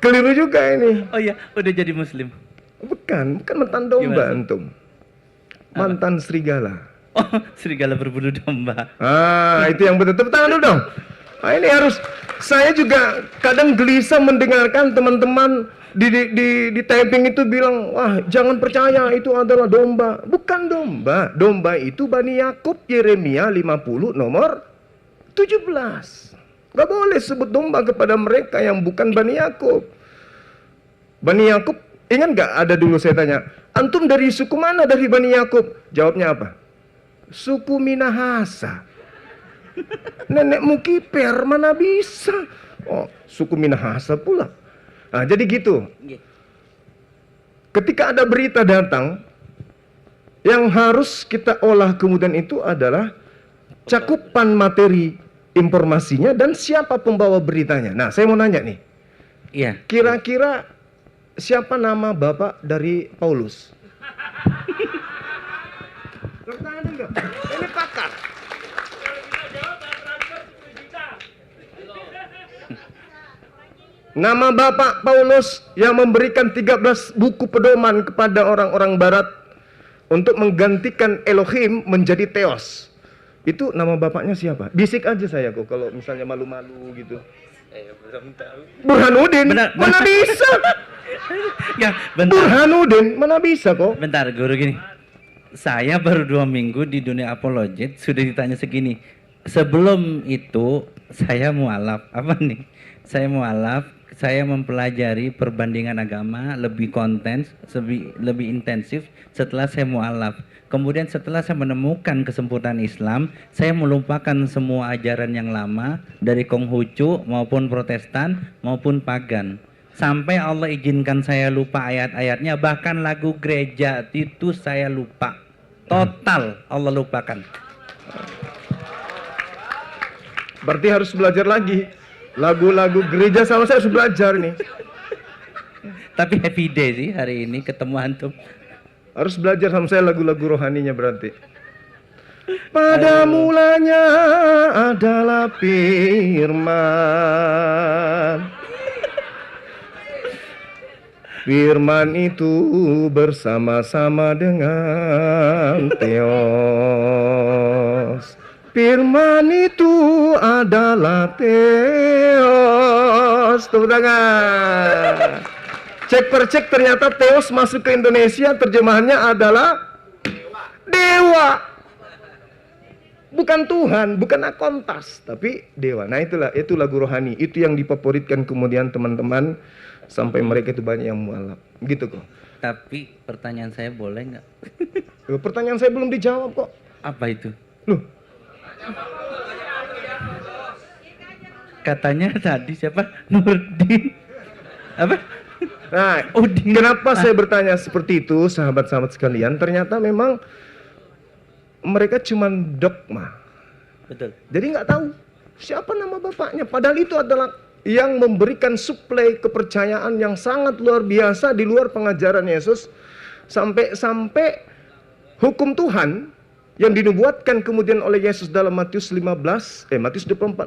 keliru juga ini. Oh iya, udah jadi muslim. Bukan mantan domba Gimana? antum. Mantan serigala. Oh, serigala berbulu domba. Ah, itu yang betul. Tepuk tangan dulu dong. Nah, ini harus, saya juga kadang gelisah mendengarkan teman-teman di typing itu bilang, wah jangan percaya itu adalah domba. Bukan domba. Domba itu Bani Yakub, Yeremia 50 nomor 17. Gak boleh sebut domba kepada mereka yang bukan Bani Yakub. Bani Yakub, ingat gak ada dulu saya tanya, antum dari suku mana dari Bani Yakub? Jawabnya apa? Suku Minahasa. Nenekmu kiper, mana bisa? Oh, suku Minahasa pula. Nah, jadi gitu. Ketika ada berita datang, yang harus kita olah kemudian itu adalah cakupan materi informasinya dan siapa pembawa beritanya. Nah, saya mau nanya nih. Iya. Kira-kira siapa nama bapak dari Paulus? Ini pakar. Nama bapak Paulus yang memberikan 13 buku pedoman kepada orang-orang barat untuk menggantikan Elohim menjadi Theos. Itu nama bapaknya siapa? Bisik aja saya kok kalau misalnya malu-malu gitu. Burhanuddin. Benar. Mana bisa? Ya, bentar. Burhanuddin mana bisa kok? Bentar, guru gini. Saya baru 2 minggu di dunia apologet sudah ditanya segini. Sebelum itu saya mualaf. Apa nih? Saya mualaf, saya mempelajari perbandingan agama lebih konten, lebih intensif setelah saya mualaf. Kemudian setelah saya menemukan kesempurnaan Islam, saya melupakan semua ajaran yang lama dari Konghucu maupun Protestan maupun pagan. Sampai Allah izinkan saya lupa ayat-ayatnya, bahkan lagu gereja itu saya lupa. Total Allah lupakan. Berarti harus belajar lagi. Lagu-lagu gereja sama saya harus belajar nih. Tapi happy day sih hari ini ketemu antum. Harus belajar sama saya lagu-lagu rohaninya berarti. Pada mulanya adalah firman. Firman itu bersama-sama dengan Theos. Firman itu adalah Theos. Tepuk tangan. Cek per cek ternyata Theos masuk ke Indonesia terjemahannya adalah dewa. Bukan Tuhan, bukan akontas, tapi dewa. Nah itu lagu rohani. Itu yang difavoritkan kemudian teman-teman sampai mereka itu banyak yang mualaf. Gitu kok. Tapi pertanyaan saya boleh nggak? Loh, pertanyaan saya belum dijawab kok. Apa itu? Loh, katanya tadi siapa? Nurdin. Apa? nah, Udin. kenapa saya bertanya seperti itu, sahabat-sahabat sekalian? Ternyata memang mereka cuma dogma. Betul. Jadi nggak tahu siapa nama bapaknya. Padahal itu adalah yang memberikan suplai kepercayaan yang sangat luar biasa di luar pengajaran Yesus. Sampai hukum Tuhan yang dinubuatkan kemudian oleh Yesus dalam Matius 24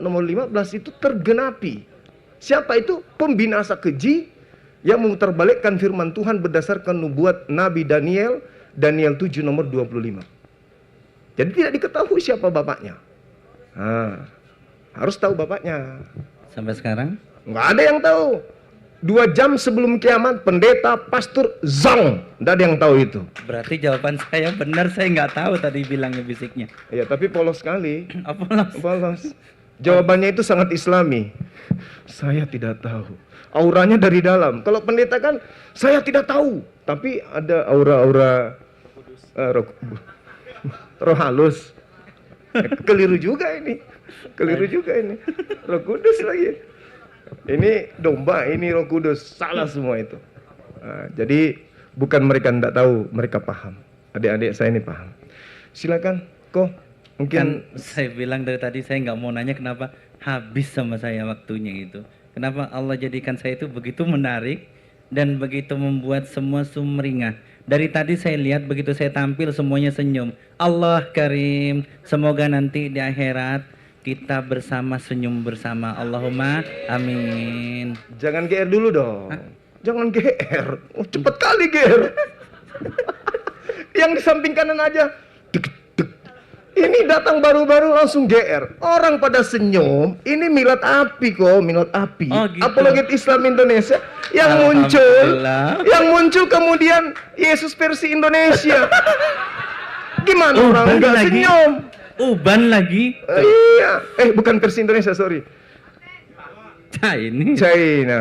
nomor 15 itu tergenapi. Siapa itu? Pembinasa keji yang memutarbalikkan firman Tuhan berdasarkan nubuat Nabi Daniel 7 nomor 25. Jadi tidak diketahui siapa bapaknya. Nah, harus tahu bapaknya. Sampai sekarang? Nggak ada yang tahu. 2 jam sebelum kiamat, pendeta, pastor, zong. Nggak ada yang tahu itu. Berarti jawaban saya benar, saya nggak tahu tadi bilangnya bisiknya. Ya, tapi polos sekali. Apa? Polos. Jawabannya itu sangat islami. Saya tidak tahu. Auranya dari dalam. Kalau pendeta kan, saya tidak tahu. Tapi ada aura-aura roh halus. Keliru juga ini. Roh Kudus lagi. Ini domba, ini Roh Kudus. Salah semua itu. Nah, jadi bukan mereka tidak tahu, mereka paham. Adik-adik saya ini paham. Silakan, kok Kan mungkin saya bilang dari tadi saya nggak mau nanya kenapa habis sama saya waktunya itu. Kenapa Allah jadikan saya itu begitu menarik dan begitu membuat semua sumringah. Dari tadi saya lihat begitu saya tampil semuanya senyum. Allah Karim, semoga nanti di akhirat kita bersama senyum bersama. Allahumma amin. Jangan GR dulu dong. Jangan GR. Oh, cepet kali GR. Yang di samping kanan aja. Dek, dek. Ini datang baru-baru langsung GR. Orang pada senyum. Ini milad api kok, milad api. Oh, gitu. Apologet Islam Indonesia yang muncul kemudian Yesus versi Indonesia. Gimana orang nggak lagi. senyum? Uban lagi. Iya. Bukan versi Indonesia, sorry. Ini. China.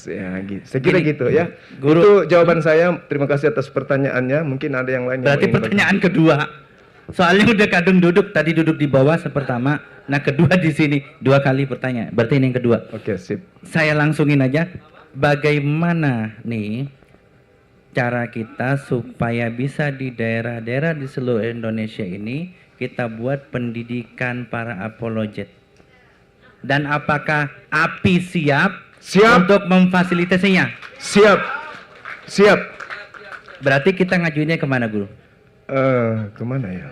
Ya, gitu. Saya kira Gini, gitu ya. Guru. Itu jawaban saya. Terima kasih atas pertanyaannya. Mungkin ada yang lain yang Berarti ingin pertanyaan kedua. Soalnya udah kadung duduk, tadi duduk di bawah pertama, nah kedua di sini 2 kali pertanyaan. Berarti ini yang kedua. Oke, sip. Saya langsungin aja. Bagaimana nih cara kita supaya bisa di daerah-daerah di seluruh Indonesia ini kita buat pendidikan para apologet? Dan apakah API siap untuk memfasilitasinya? Siap. Siap. Berarti kita ngajuinnya kemana, Guru? Kemana ya?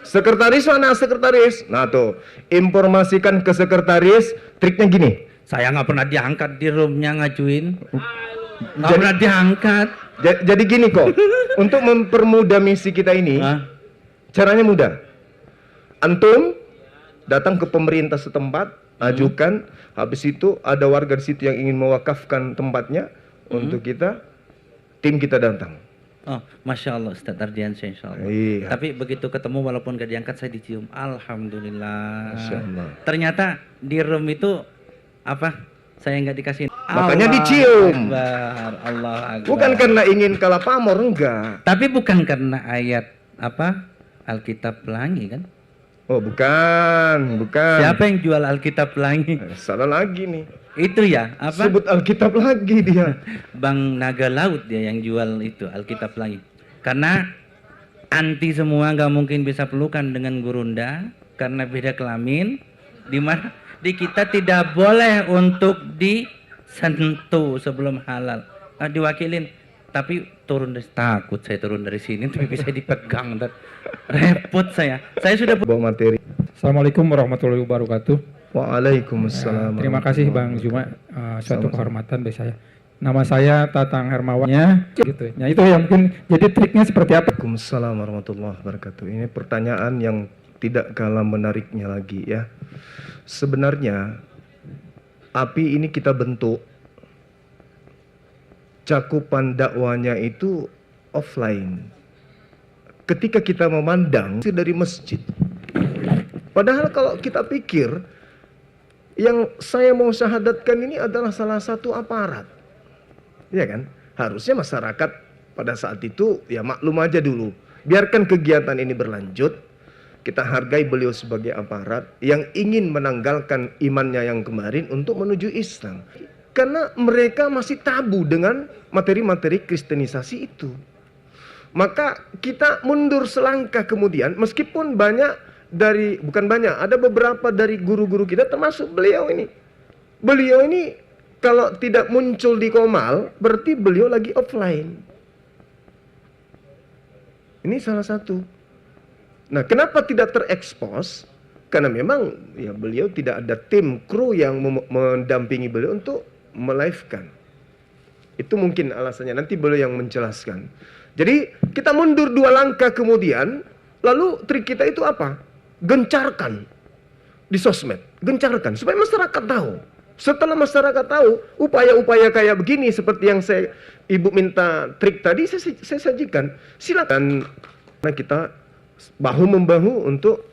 Sekretaris mana sekretaris? Nah tuh, informasikan ke sekretaris. Triknya gini. Saya nggak pernah diangkat di roomnya ngajuin. Nggak pernah diangkat. Jadi gini kok. Untuk mempermudah misi kita ini, caranya mudah. Antum datang ke pemerintah setempat, ajukan. Habis itu ada warga di situ yang ingin mewakafkan tempatnya untuk kita. Tim kita datang. Oh, Masya Allah Ustaz Ardiansyah insya Allah. Iya. Tapi begitu ketemu walaupun gak diangkat saya dicium. Alhamdulillah. Masya Allah. Ternyata di room itu apa? Saya nggak dikasih. Makanya Allah dicium. Akbar, Allah Akbar. Bukan karena ingin kalah pamor, enggak. Tapi bukan karena ayat apa? Alkitab Pelangi kan? Oh, bukan. Siapa yang jual Alkitab Pelangi? Salah lagi nih. Itu ya, apa? Sebut Alkitab lagi dia. Bang Naga Laut dia yang jual itu Alkitab Pelangi. Karena anti semua nggak mungkin bisa pelukan dengan gurunda karena beda kelamin. Di mana di kita tidak boleh untuk disentuh sebelum halal. Diwakilin, tapi takut saya turun dari sini tapi bisa dipegang. Repot saya. Saya sudah Bawa materi. Assalamualaikum warahmatullahi wabarakatuh. Waalaikumsalam. Terima kasih Bang Juma, suatu kehormatan bagi saya. Nama saya Tatang Hermawannya, gitu. Nah itu yang mungkin jadi triknya seperti apa? Waalaikumsalam warahmatullahi wabarakatuh. Ini pertanyaan yang tidak kalah menariknya lagi ya. Sebenarnya API ini kita bentuk cakupan dakwanya itu offline. Ketika kita memandang dari masjid. Padahal kalau kita pikir yang saya mau syahadatkan ini adalah salah satu aparat. Ya kan? Harusnya masyarakat pada saat itu ya maklum aja dulu. Biarkan kegiatan ini berlanjut. Kita hargai beliau sebagai aparat yang ingin menanggalkan imannya yang kemarin untuk menuju Islam. Karena mereka masih tabu dengan materi-materi kristenisasi itu. Maka kita mundur selangkah kemudian meskipun ada beberapa dari guru-guru kita termasuk beliau ini. Beliau ini kalau tidak muncul di Komal berarti beliau lagi offline. Ini salah satu. Nah, kenapa tidak terekspos? Karena memang ya beliau tidak ada tim kru yang mendampingi beliau untuk melivekan. Itu mungkin alasannya, nanti beliau yang menjelaskan. Jadi kita mundur 2 langkah kemudian, lalu trik kita itu apa? Gencarkan di sosmed, gencarkan supaya masyarakat tahu. Setelah masyarakat tahu, upaya-upaya kayak begini seperti yang Ibu minta trik tadi saya sajikan. Silakan kita bahu-membahu untuk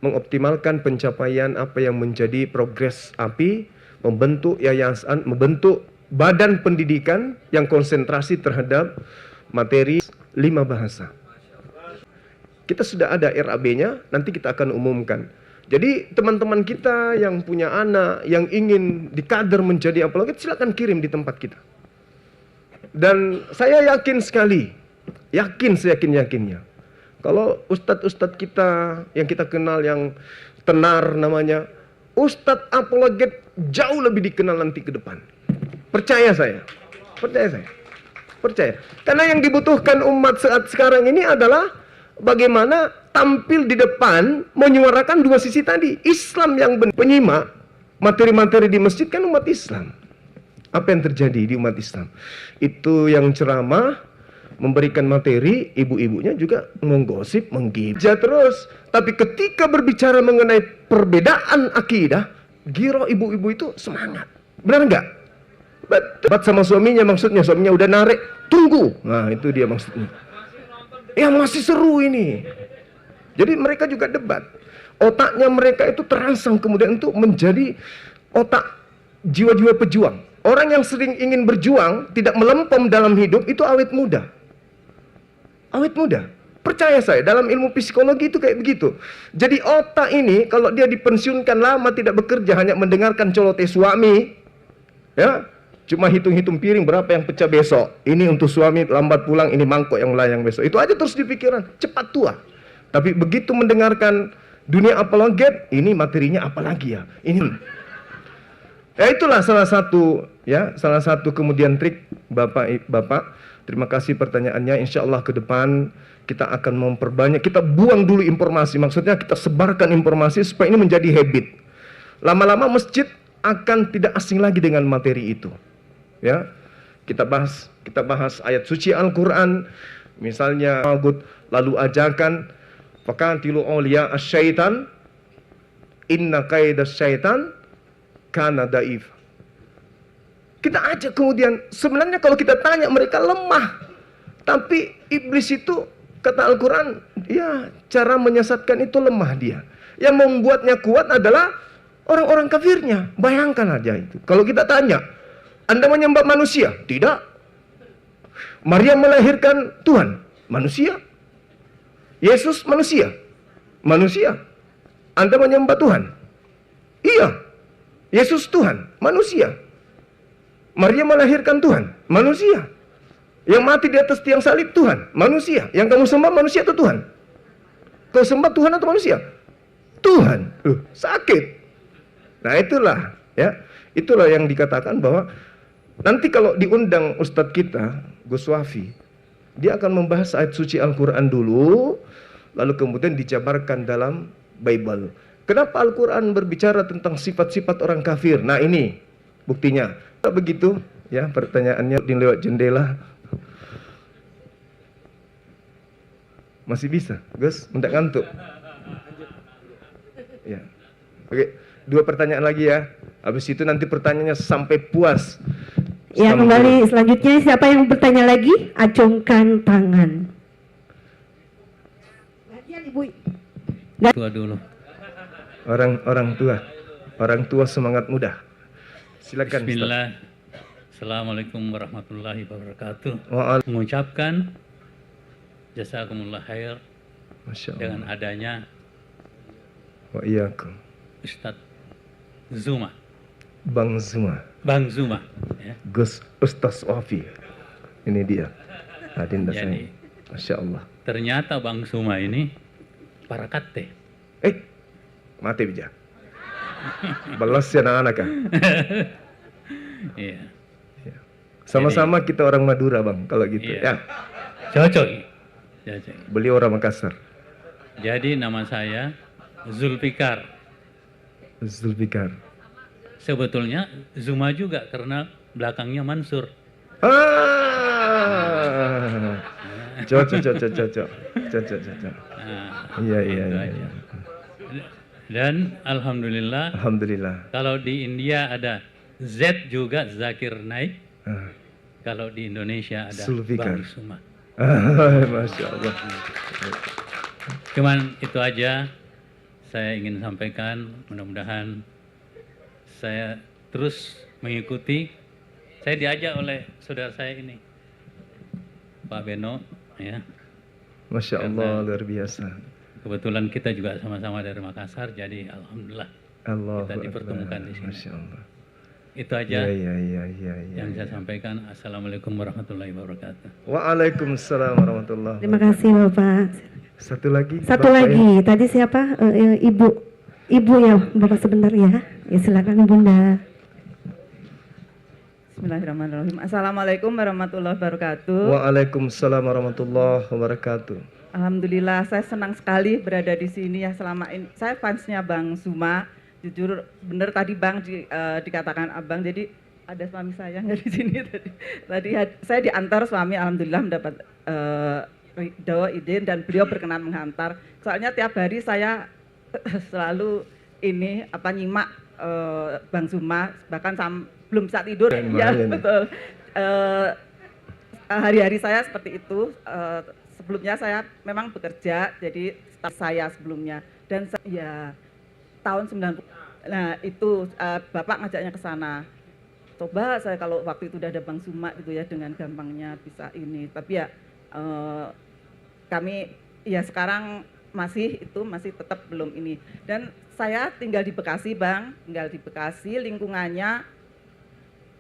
mengoptimalkan pencapaian apa yang menjadi progres API, membentuk yayasan, membentuk badan pendidikan yang konsentrasi terhadap materi 5 bahasa. Kita sudah ada RAB-nya, nanti kita akan umumkan. Jadi teman-teman kita yang punya anak, yang ingin dikader menjadi apologet, silakan kirim di tempat kita. Dan saya yakin sekali, seyakin-yakinnya, Kalau ustadz-ustadz kita yang kita kenal yang tenar namanya, ustadz apologet jauh lebih dikenal nanti ke depan. Percaya saya. Percaya. Karena yang dibutuhkan umat saat sekarang ini adalah bagaimana tampil di depan menyuarakan dua sisi tadi. Islam yang benar. Penyimak materi-materi di masjid kan umat Islam. Apa yang terjadi di umat Islam? Itu yang ceramah, memberikan materi, ibu-ibunya juga menggosip, menggibah terus. Tapi ketika berbicara mengenai perbedaan akidah, giro ibu-ibu itu semangat. Benar enggak? Debat sama suaminya, maksudnya suaminya udah narik, tunggu. Nah, itu dia maksudnya. Ya masih seru ini. Jadi mereka juga debat. Otaknya mereka itu terangsang kemudian untuk menjadi otak jiwa-jiwa pejuang. Orang yang sering ingin berjuang, tidak melempem dalam hidup, itu awet muda. Awet muda. Percaya saya, dalam ilmu psikologi itu kayak begitu. Jadi otak ini, kalau dia dipensiunkan lama, tidak bekerja, hanya mendengarkan celoteh suami, ya, cuma hitung-hitung piring berapa yang pecah besok. Ini untuk suami lambat pulang, ini mangkok yang melayang besok. Itu aja terus di pikiran, cepat tua. Tapi begitu mendengarkan dunia apologet, ini materinya apalagi ya. Ini. Ya itulah salah satu kemudian trik Bapak. Terima kasih pertanyaannya. Insya Allah ke depan kita akan memperbanyak. Kita buang dulu informasi. Maksudnya kita sebarkan informasi supaya ini menjadi habit. Lama-lama masjid akan tidak asing lagi dengan materi itu. Ya, kita bahas ayat suci Al-Quran, misalnya lalu ajakan faqatilu awliya asyaitan inna kaidas syaitan kana daif. Kita ajak kemudian, sebenarnya kalau kita tanya mereka lemah, tapi iblis itu kata Al-Quran, ya cara menyesatkan itu lemah dia. Yang membuatnya kuat adalah orang-orang kafirnya. Bayangkan aja itu. Kalau kita tanya, Anda menyembah manusia? Tidak. Maria melahirkan Tuhan? Manusia. Yesus manusia? Manusia. Anda menyembah Tuhan? Iya. Yesus Tuhan? Manusia. Maria melahirkan Tuhan? Manusia. Yang mati di atas tiang salib Tuhan? Manusia. Yang kamu sembah manusia atau Tuhan? Kau sembah Tuhan atau manusia? Tuhan. Sakit. Nah itulah, ya. Itulah yang dikatakan bahwa nanti kalau diundang Ustadz kita, Gus Wafi, dia akan membahas ayat suci Al-Quran dulu, lalu kemudian dijabarkan dalam Bible. Kenapa Al-Quran berbicara tentang sifat-sifat orang kafir? Nah ini buktinya. Begitu, ya pertanyaannya di lewat jendela. Masih bisa, Gus? Tidak ngantuk? Ya. Oke, 2 pertanyaan lagi ya. Habis itu nanti pertanyaannya sampai puas. Ya, kembali selanjutnya siapa yang bertanya lagi? Acungkan tangan. Tua dulu. Orang tua semangat muda. Silakan. Bismillah. Assalamualaikum warahmatullahi wabarakatuh. Mengucapkan jazakumullah khair dengan adanya wa iyyakum Ustadz Zuma. Bang Zuma. Ya. Gus Ustaz Wafi. Ini dia. Adinda saya. Masya Allah. Ternyata Bang Zuma ini parakate. Mati bija. Balas ya anak-anak. Iya. Sama-sama kita orang Madura Bang, kalau gitu. Iya. Ya. Cocok. Beliau orang Makassar. Jadi nama saya Zulfikar. Sebetulnya Zuma juga karena belakangnya Mansur. Cocok. Iya. Dan alhamdulillah. Kalau di India ada Z juga Zakir Naik. Kalau di Indonesia ada Bang Zuma. Masya Allah. Cuman itu aja saya ingin sampaikan. Mudah-mudahan saya terus mengikuti. Saya diajak oleh saudara saya ini, Pak Beno, ya. Masya Allah, luar biasa. Kebetulan kita juga sama-sama dari Makassar, jadi alhamdulillah kita dipertemukan di sini. Masya Allah. Itu aja yang saya sampaikan. Assalamualaikum warahmatullahi wabarakatuh. Waalaikumsalam warahmatullahi wabarakatuh. Terima kasih Bapak. Satu lagi. Satu Bapak lagi, tadi siapa? Ibu ya, Bapak sebentar ya. Ya silakan Bunda. Bismillahirrahmanirrahim. Assalamualaikum warahmatullahi wabarakatuh. Waalaikumsalam warahmatullahi wabarakatuh. Alhamdulillah, saya senang sekali berada di sini ya. Selama ini saya fansnya Bang Zuma. Jujur bener tadi Bang dikatakan Abang. Jadi ada suami saya nggak di sini tadi. Saya diantar suami, alhamdulillah mendapat ridho, izin, dan beliau berkenan menghantar. Soalnya tiap hari saya selalu nyimak Bang Zuma, bahkan belum saat tidur. Ya betul. Hari-hari saya seperti itu. Sebelumnya saya memang bekerja, jadi staf saya sebelumnya. Dan tahun 90. Nah itu Bapak ngajaknya ke sana. Coba saya kalau waktu itu udah ada Bang Zuma gitu ya, dengan gampangnya bisa ini. Tapi ya kami ya sekarang masih tetap belum ini. Dan saya tinggal di Bekasi Bang, lingkungannya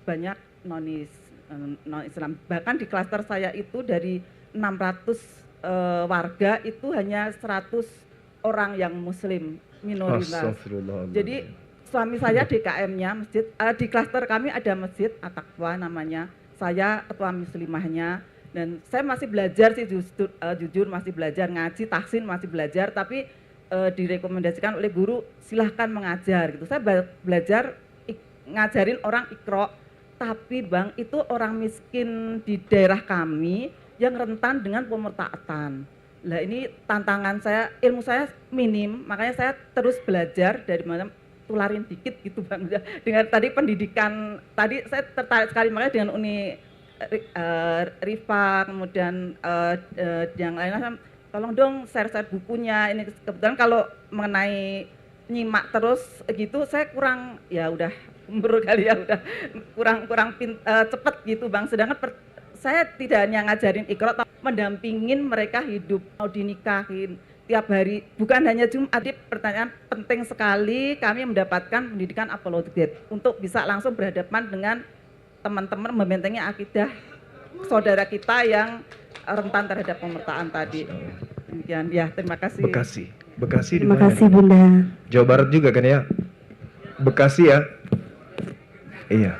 banyak non-Islam. Bahkan di klaster saya itu dari 600 warga itu hanya 100 orang yang Muslim minoritas. Jadi suami saya DKM-nya masjid, di klaster kami ada masjid At-Taqwa namanya. Saya ketua muslimahnya dan saya masih belajar sih jujur masih belajar ngaji, tahsin masih belajar, tapi direkomendasikan oleh guru silahkan mengajar gitu. Saya belajar ngajarin orang Iqra, tapi Bang itu orang miskin di daerah kami yang rentan dengan pemertaatan. Lah ini tantangan saya, ilmu saya minim, makanya saya terus belajar dari mana tularin dikit gitu Bang. Dengan tadi pendidikan, tadi saya tertarik sekali makanya dengan Uni Rifa, kemudian yang lainnya, tolong dong share-share bukunya. Ini kebetulan kalau mengenai nyimak terus gitu, saya kurang, ya udah umur kali ya, udah kurang cepet gitu Bang. Sedangkan saya tidak hanya ngajarin Iqra, tapi mendampingin mereka hidup, mau dinikahin tiap hari, bukan hanya Jumat. Pertanyaan penting sekali, kami mendapatkan pendidikan apologetik untuk bisa langsung berhadapan dengan teman-teman, membentengi akidah saudara kita yang rentan terhadap pemertaan tadi. Demikian ya, terima kasih. Bekasi di Terima mana? kasih Bunda. Jawa Barat juga kan ya? Bekasi ya? Iya.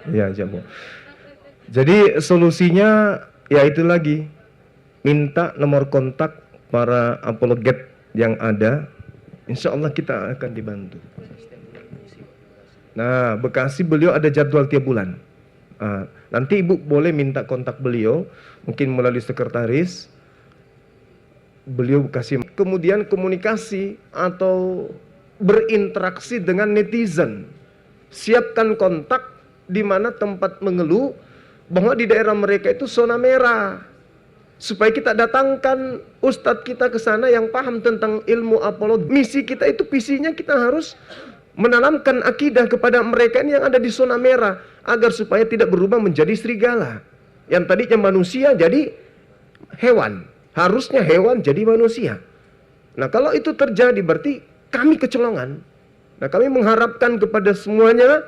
Iya, Jawa. Jadi solusinya ya itu lagi, minta nomor kontak para apologet yang ada, insya Allah kita akan dibantu. Nah, Bekasi beliau ada jadwal tiap bulan. Nanti Ibu boleh minta kontak beliau, mungkin melalui sekretaris, beliau kasih. Kemudian komunikasi atau berinteraksi dengan netizen. Siapkan kontak di mana tempat mengeluh bahwa di daerah mereka itu zona merah. Supaya kita datangkan ustadz kita ke sana yang paham tentang ilmu apologi. Misi kita itu, visinya kita harus menanamkan akidah kepada mereka ini yang ada di zona merah, agar supaya tidak berubah menjadi serigala. Yang tadinya manusia jadi hewan, harusnya hewan jadi manusia. Nah kalau itu terjadi berarti kami kecolongan. Nah kami mengharapkan kepada semuanya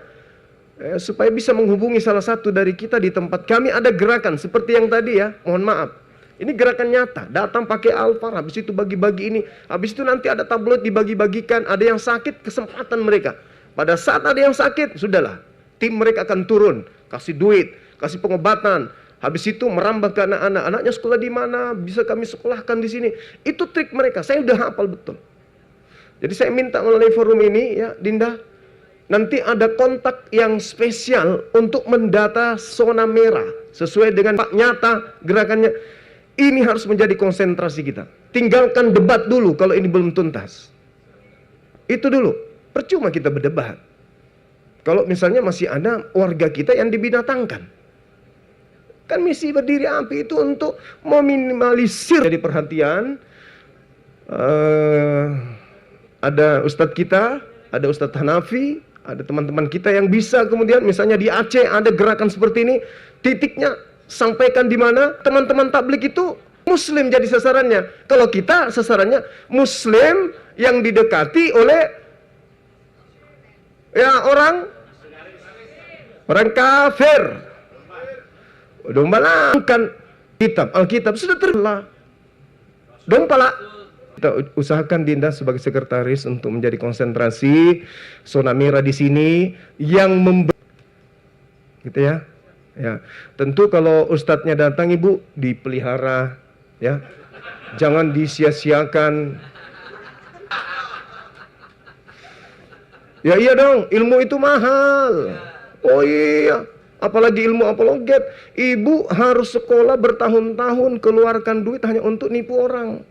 supaya bisa menghubungi salah satu dari kita di tempat kami. Ada gerakan seperti yang tadi ya, mohon maaf. Ini gerakan nyata, datang pakai Alfar, habis itu bagi-bagi ini, habis itu nanti ada tabloid dibagi-bagikan, ada yang sakit, kesempatan mereka. Pada saat ada yang sakit, sudahlah, tim mereka akan turun, kasih duit, kasih pengobatan, habis itu merambah ke anak-anak, anaknya sekolah di mana, bisa kami sekolahkan di sini. Itu trik mereka, saya udah hafal betul. Jadi saya minta melalui forum ini ya, Dinda, nanti ada kontak yang spesial untuk mendata zona merah, sesuai dengan Pak nyata gerakannya. Ini harus menjadi konsentrasi kita. Tinggalkan debat dulu kalau ini belum tuntas. Itu dulu. Percuma kita berdebat. Kalau misalnya masih ada warga kita yang dibinatangkan. Kan misi berdiri AMPI itu untuk meminimalisir. Jadi perhatian. Ada ustadz kita, ada ustadz Hanafi, ada teman-teman kita yang bisa kemudian misalnya di Aceh ada gerakan seperti ini. Titiknya sampaikan di mana teman-teman tablik itu Muslim jadi sasarannya. Kalau kita sasarannya Muslim yang didekati oleh ya orang kafir. Udah melangkan kitab Alkitab sudah terlah. Dong pala. Kita usahakan Dinda sebagai sekretaris untuk menjadi konsentrasi zona merah di sini yang gitu ya. Ya, tentu kalau ustadznya datang Ibu dipelihara ya. Jangan disia-siakan. Ya iya dong, ilmu itu mahal. Oh iya, apalagi ilmu apologet. Ibu harus sekolah bertahun-tahun, keluarkan duit hanya untuk nipu orang.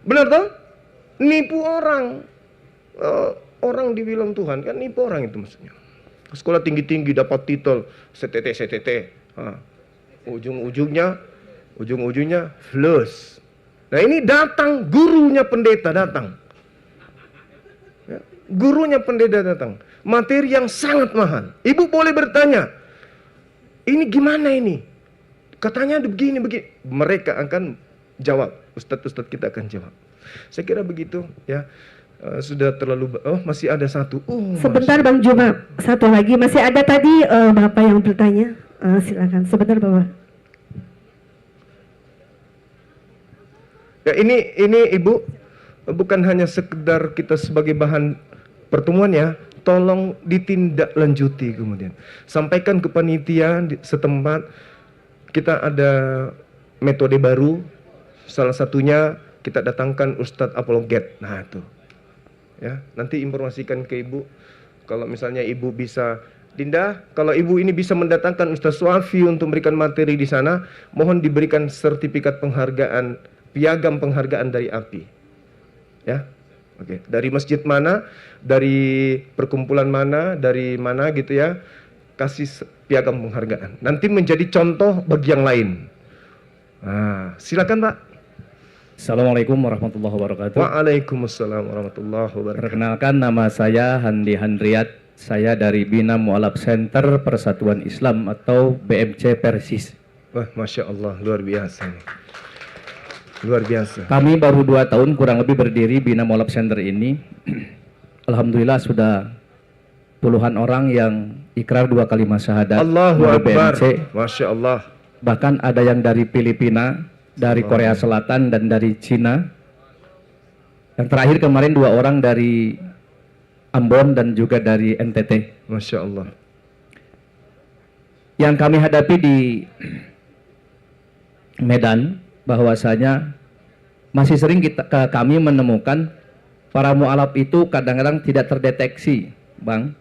Benar toh? Nipu orang. Orang dibilang Tuhan kan nipu orang itu maksudnya. Sekolah tinggi-tinggi dapat titel CTT. Ujung-ujungnya flus. Nah ini datang gurunya pendeta datang. Ya, gurunya pendeta datang. Materi yang sangat mahal. Ibu boleh bertanya, ini gimana ini? Katanya begini. Mereka akan jawab. Ustadz kita akan jawab. Saya kira begitu ya. Sudah terlalu masih ada satu. Sebentar Bang Juma, satu lagi masih ada tadi Bapak yang bertanya. Silakan sebentar Bapak. Ya ini Ibu bukan hanya sekedar kita sebagai bahan pertemuan ya. Tolong ditindaklanjuti kemudian. Sampaikan ke panitia setempat. Kita ada metode baru. Salah satunya kita datangkan Ustadz Apologet. Nah itu, ya nanti informasikan ke Ibu. Kalau misalnya Ibu bisa, Dinda, kalau Ibu ini bisa mendatangkan Ustadz Suafi untuk memberikan materi di sana, mohon diberikan sertifikat penghargaan, piagam penghargaan dari API. Ya, oke. Dari masjid mana, dari perkumpulan mana, dari mana gitu ya, kasih piagam penghargaan. Nanti menjadi contoh bagi yang lain. Nah, silakan Pak. Assalamualaikum warahmatullahi wabarakatuh. Waalaikumsalam warahmatullahi wabarakatuh. Perkenalkan, nama saya Handi Handriat. Saya dari Bina Mu'alaf Center Persatuan Islam atau BMC Persis. Wah, Masya Allah, luar biasa. Luar biasa. Kami baru 2 tahun kurang lebih berdiri Bina Mu'alaf Center ini. Alhamdulillah sudah puluhan orang yang ikrar 2 kalimat syahadat. Allahu dari Akbar. BMC. Masya Allah. Bahkan ada yang dari Filipina, dari Korea Selatan dan dari Cina. Yang terakhir kemarin 2 orang dari Ambon dan juga dari NTT. Masya Allah. Yang kami hadapi di Medan bahwasanya masih sering kami menemukan para mu'alaf itu kadang-kadang tidak terdeteksi, Bang.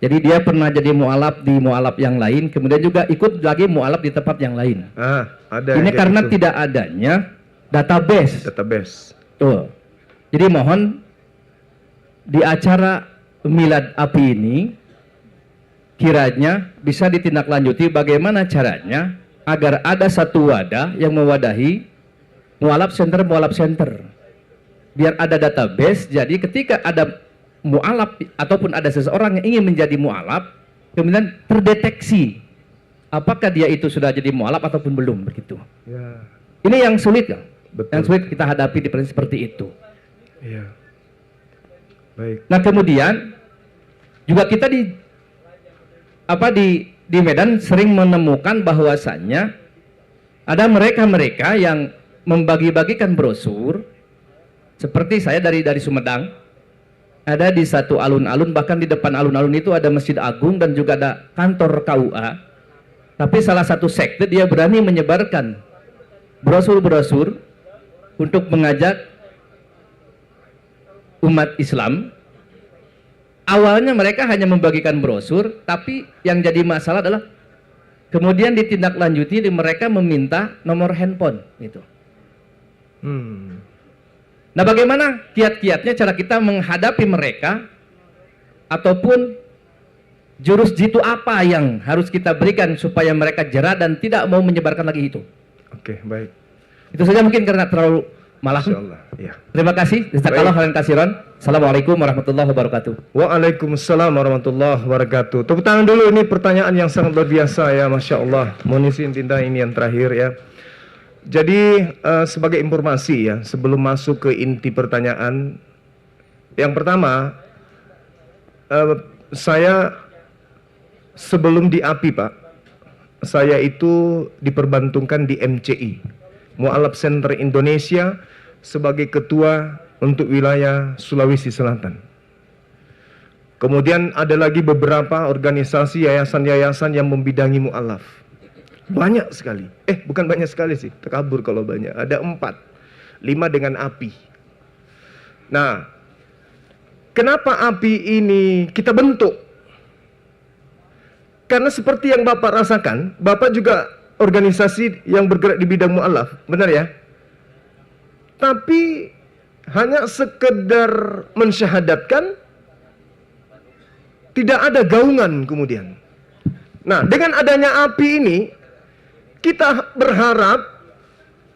Jadi dia pernah jadi mu'alaf di mu'alaf yang lain, kemudian juga ikut lagi mu'alaf di tempat yang lain. Ada. Ini karena tidak adanya database. Tuh. Jadi mohon di acara Milad Api ini kiranya bisa ditindaklanjuti bagaimana caranya agar ada satu wadah yang mewadahi mu'alaf center. Biar ada database, jadi ketika ada mu'alaf ataupun ada seseorang yang ingin menjadi mu'alaf, kemudian terdeteksi apakah dia itu sudah jadi mu'alaf ataupun belum, begitu. Ya. Ini yang sulit ya. Betul. Yang sulit kita hadapi di prinsip seperti itu. Iya. Baik. Nah kemudian juga kita di Medan sering menemukan bahwasannya ada mereka yang membagi-bagikan brosur, seperti saya dari Sumedang. Ada di satu alun-alun, bahkan di depan alun-alun itu ada Masjid Agung dan juga ada kantor KUA. Tapi salah satu sekte dia berani menyebarkan brosur-brosur untuk mengajak umat Islam. Awalnya mereka hanya membagikan brosur, tapi yang jadi masalah adalah kemudian ditindaklanjuti mereka meminta nomor handphone gitu. Nah bagaimana kiat-kiatnya cara kita menghadapi mereka, ataupun jurus jitu apa yang harus kita berikan supaya mereka jera dan tidak mau menyebarkan lagi itu. Oke, baik. Itu saja mungkin karena terlalu malam. Ya. Terima kasih. Jazakallahu khairan katsiran. Assalamualaikum warahmatullahi wabarakatuh. Waalaikumsalam warahmatullahi wabarakatuh. Tepuk tangan dulu, ini pertanyaan yang sangat luar biasa ya, Masya Allah. Mohon izin Dinda, ini yang terakhir ya. Jadi sebagai informasi ya, sebelum masuk ke inti pertanyaan, yang pertama, saya sebelum di API Pak, saya itu diperbantungkan di MCI, Mu'alaf Center Indonesia sebagai ketua untuk wilayah Sulawesi Selatan. Kemudian ada lagi beberapa organisasi, yayasan-yayasan yang membidangi mu'alaf. Banyak sekali. Bukan banyak sekali sih, terkabur kalau banyak. Ada 4, 5 dengan API. Nah, kenapa API ini kita bentuk? Karena seperti yang Bapak rasakan, Bapak juga organisasi yang bergerak di bidang mu'alaf, benar ya? Tapi hanya sekedar mensyahadatkan, tidak ada gaungan kemudian. Nah, dengan adanya API ini, kita berharap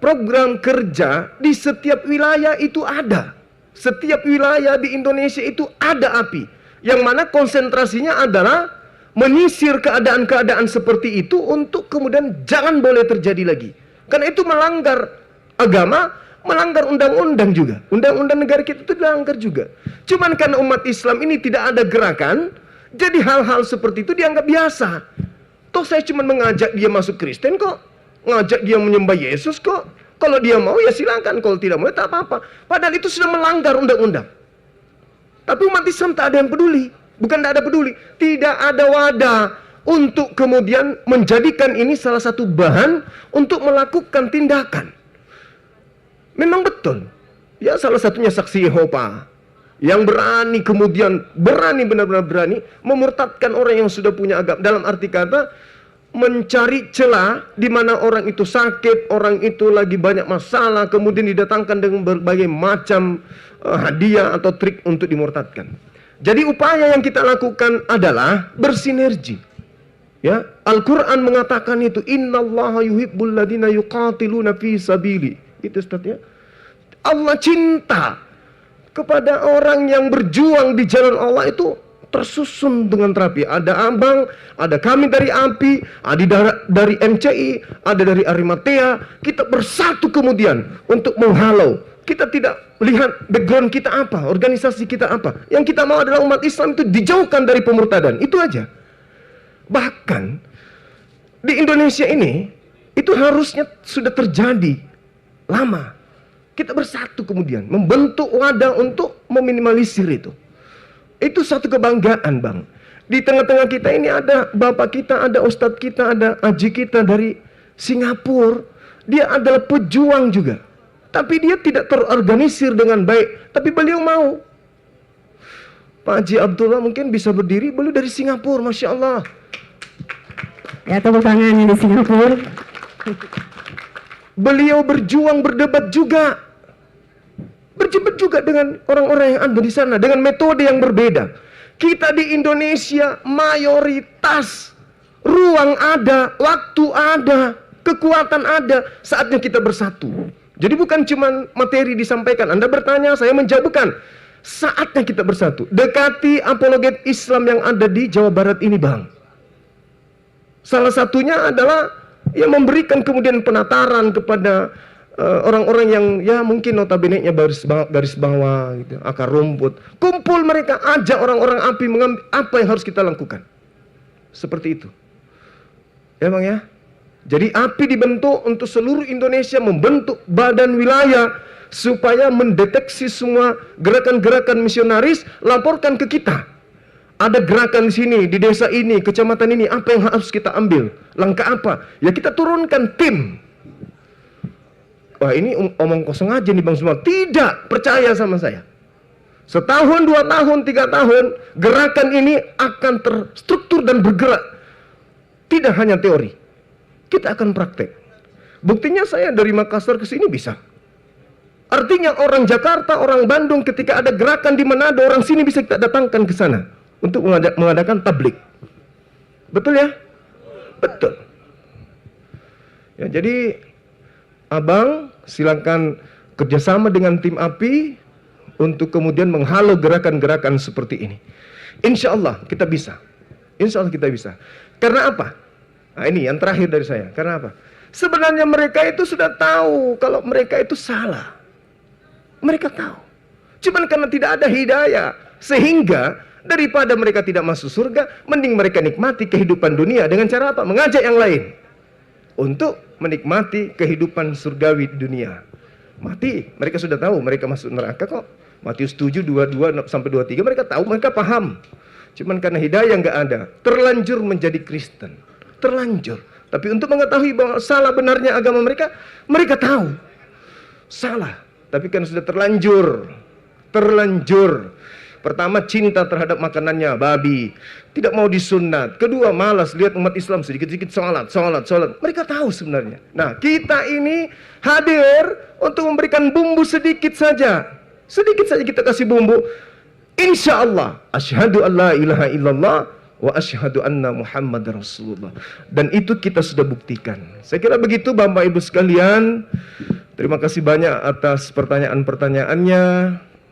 program kerja di setiap wilayah itu ada. Setiap wilayah di Indonesia itu ada API. Yang mana konsentrasinya adalah menyisir keadaan-keadaan seperti itu untuk kemudian jangan boleh terjadi lagi. Karena itu melanggar agama, melanggar undang-undang juga. Undang-undang negara kita itu dilanggar juga. Cuman karena umat Islam ini tidak ada gerakan, jadi hal-hal seperti itu dianggap biasa. Toh saya cuma mengajak dia masuk Kristen kok, ngajak dia menyembah Yesus kok. Kalau dia mau ya silakan, kalau tidak mau ya tak apa-apa. Padahal itu sudah melanggar undang-undang. Tapi umat Islam tak ada yang peduli. Bukan tak ada peduli, tidak ada wadah untuk kemudian menjadikan ini salah satu bahan untuk melakukan tindakan. Memang betul. Ya salah satunya saksi Yehova yang berani kemudian benar-benar berani memurtadkan orang yang sudah punya agama, dalam arti kata mencari celah di mana orang itu sakit, orang itu lagi banyak masalah, kemudian didatangkan dengan berbagai macam hadiah atau trik untuk dimurtadkan. Jadi upaya yang kita lakukan adalah bersinergi. Ya, Al-Qur'an mengatakan itu, innallaha yuhibbul ladzina yuqatiluna fi sabili. Itu Ustaz ya. Allah cinta kepada orang yang berjuang di jalan Allah itu tersusun dengan rapi. Ada abang, ada kami dari API, ada dari MCI, ada dari Arimatea. Kita bersatu kemudian untuk menghalau. Kita tidak lihat background kita apa, organisasi kita apa. Yang kita mau adalah umat Islam itu dijauhkan dari pemurtadan. Itu aja. Bahkan di Indonesia ini itu harusnya sudah terjadi lama. Kita bersatu kemudian membentuk wadah untuk meminimalisir itu. Itu satu kebanggaan, Bang. Di tengah-tengah kita ini ada bapak kita, ada ustadz kita, ada aji kita dari Singapura. Dia adalah pejuang juga. Tapi dia tidak terorganisir dengan baik. Tapi beliau mau. Pak Haji Abdullah mungkin bisa berdiri, beliau dari Singapura, Masya Allah. Ya, tepuk tangan yang di Singapura. Beliau berjuang, berdebat juga. Berdebat juga dengan orang-orang yang ada di sana, dengan metode yang berbeda. Kita di Indonesia mayoritas ruang ada, waktu ada, kekuatan ada, saatnya kita bersatu. Jadi bukan cuma materi disampaikan, Anda bertanya, saya menjawabkan. Saatnya kita bersatu. Dekati apologet Islam yang ada di Jawa Barat ini, Bang. Salah satunya adalah yang memberikan kemudian penataran kepada orang-orang yang ya mungkin notabene-nya garis bawah gitu, akar rumput. Kumpul mereka, ajak orang-orang API mengambil apa yang harus kita lakukan. Seperti itu. Ya Bang ya. Jadi API dibentuk untuk seluruh Indonesia, membentuk badan wilayah supaya mendeteksi semua gerakan-gerakan misionaris, laporkan ke kita. Ada gerakan di sini, di desa ini, kecamatan ini, apa yang harus kita ambil? Langkah apa? Ya kita turunkan tim. Wah ini omong kosong aja nih Bang semua. Tidak, percaya sama saya. Setahun, 2 tahun, 3 tahun, gerakan ini akan terstruktur dan bergerak. Tidak hanya teori. Kita akan praktek. Buktinya saya dari Makassar ke sini bisa. Artinya orang Jakarta, orang Bandung ketika ada gerakan di Manado, orang sini bisa kita datangkan ke sana untuk mengadakan tablik. Betul ya? Betul. Ya, jadi Abang silakan kerjasama dengan tim API untuk kemudian menghalau gerakan-gerakan seperti ini. Insya Allah kita bisa. Insya Allah kita bisa. Karena apa? Nah ini yang terakhir dari saya. Karena apa? Sebenarnya mereka itu sudah tahu kalau mereka itu salah. Mereka tahu. Cuman karena tidak ada hidayah. Sehingga daripada mereka tidak masuk surga, mending mereka nikmati kehidupan dunia dengan cara apa? Mengajak yang lain. untuk menikmati kehidupan surgawi di dunia. Mati, mereka sudah tahu mereka masuk neraka kok. Matius 7, 22 sampai 23 mereka tahu, mereka paham. Cuman karena hidayah nggak ada, terlanjur menjadi Kristen. Terlanjur. Tapi untuk mengetahui bahwa salah benarnya agama mereka, mereka tahu. Salah. Tapi kan sudah terlanjur. Pertama, cinta terhadap makanannya, babi. Tidak mau disunat. Kedua, malas lihat umat Islam sedikit-sedikit sholat. Mereka tahu sebenarnya. Nah, kita ini hadir untuk memberikan bumbu sedikit saja. Sedikit saja kita kasih bumbu. Insya Allah, asyhadu an la ilaha illallah wa asyhadu anna Muhammad Rasulullah. Dan itu kita sudah buktikan. Saya kira begitu Bapak Ibu sekalian. Terima kasih banyak atas pertanyaan-pertanyaannya.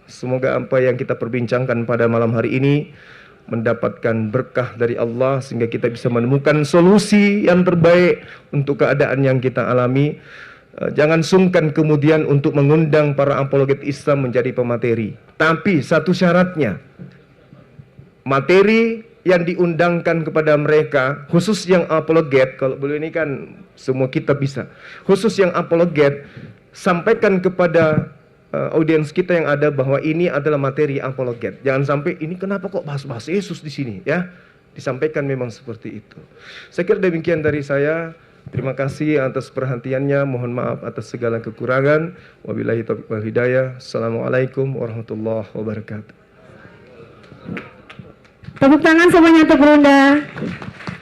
Semoga apa yang kita perbincangkan pada malam hari ini mendapatkan berkah dari Allah sehingga kita bisa menemukan solusi yang terbaik untuk keadaan yang kita alami. Jangan sungkan kemudian untuk mengundang para apologet Islam menjadi pemateri. Tapi satu syaratnya, materi yang diundangkan kepada mereka, khusus yang apologet, kalau boleh ini kan semua kita bisa, khusus yang apologet, sampaikan kepada audiens kita yang ada bahwa ini adalah materi apologet. Jangan sampai ini kenapa kok bahas-bahas Yesus di sini, ya. Disampaikan memang seperti itu. Saya kira demikian dari saya. Terima kasih atas perhatiannya. Mohon maaf atas segala kekurangan. Wabillahi taufiq wal hidayah. Assalamualaikum warahmatullahi wabarakatuh. Tepuk tangan semuanya untuk Brunda.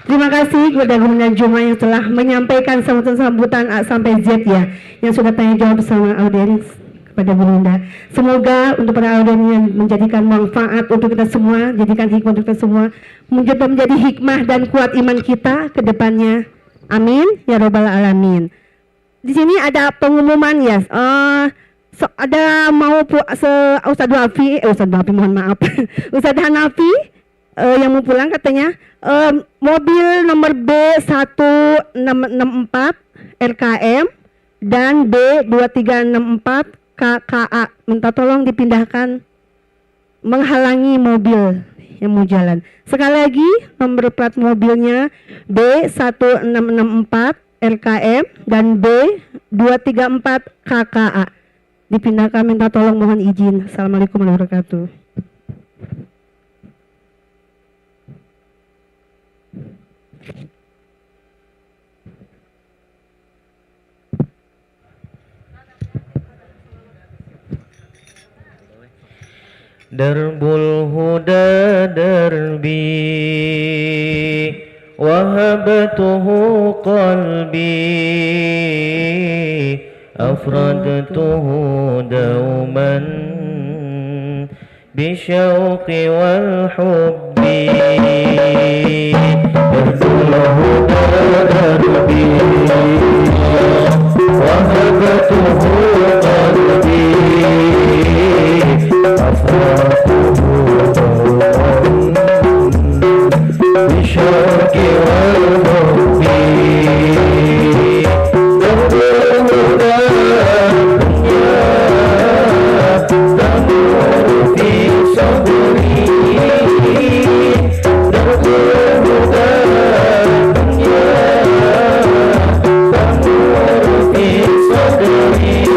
Terima kasih kepada Brunda Juma yang telah menyampaikan sambutan A sampai Z ya, yang sudah tanya jawab bersama audiens kepada Brunda. Semoga untuk para audiens yang menjadikan manfaat untuk kita semua, jadikan hikmah untuk kita semua, menjadi hikmah dan kuat iman kita ke depannya. Amin ya robbal alamin. Di sini ada pengumuman ya. Ada mau Ustadz Hanafi mohon maaf. Ustadz Hanafi yang mau pulang katanya mobil nomor B1664 RKM dan B2364 KKA minta tolong dipindahkan menghalangi mobil yang mau jalan. Sekali lagi nomor plat mobilnya B1664 RKM dan B234 KKA. Dipindahkan minta tolong mohon izin. Assalamualaikum warahmatullahi wabarakatuh. Darbul huda darbi wahabtuhu qalbi afradtuhu dauman bisyauqi wal hubbi. Darbul huda darbi wahabtuhu qalbi Bishauqi wal hubbi Darbul huda tanur fi sabri Darbul huda tanur fi sabri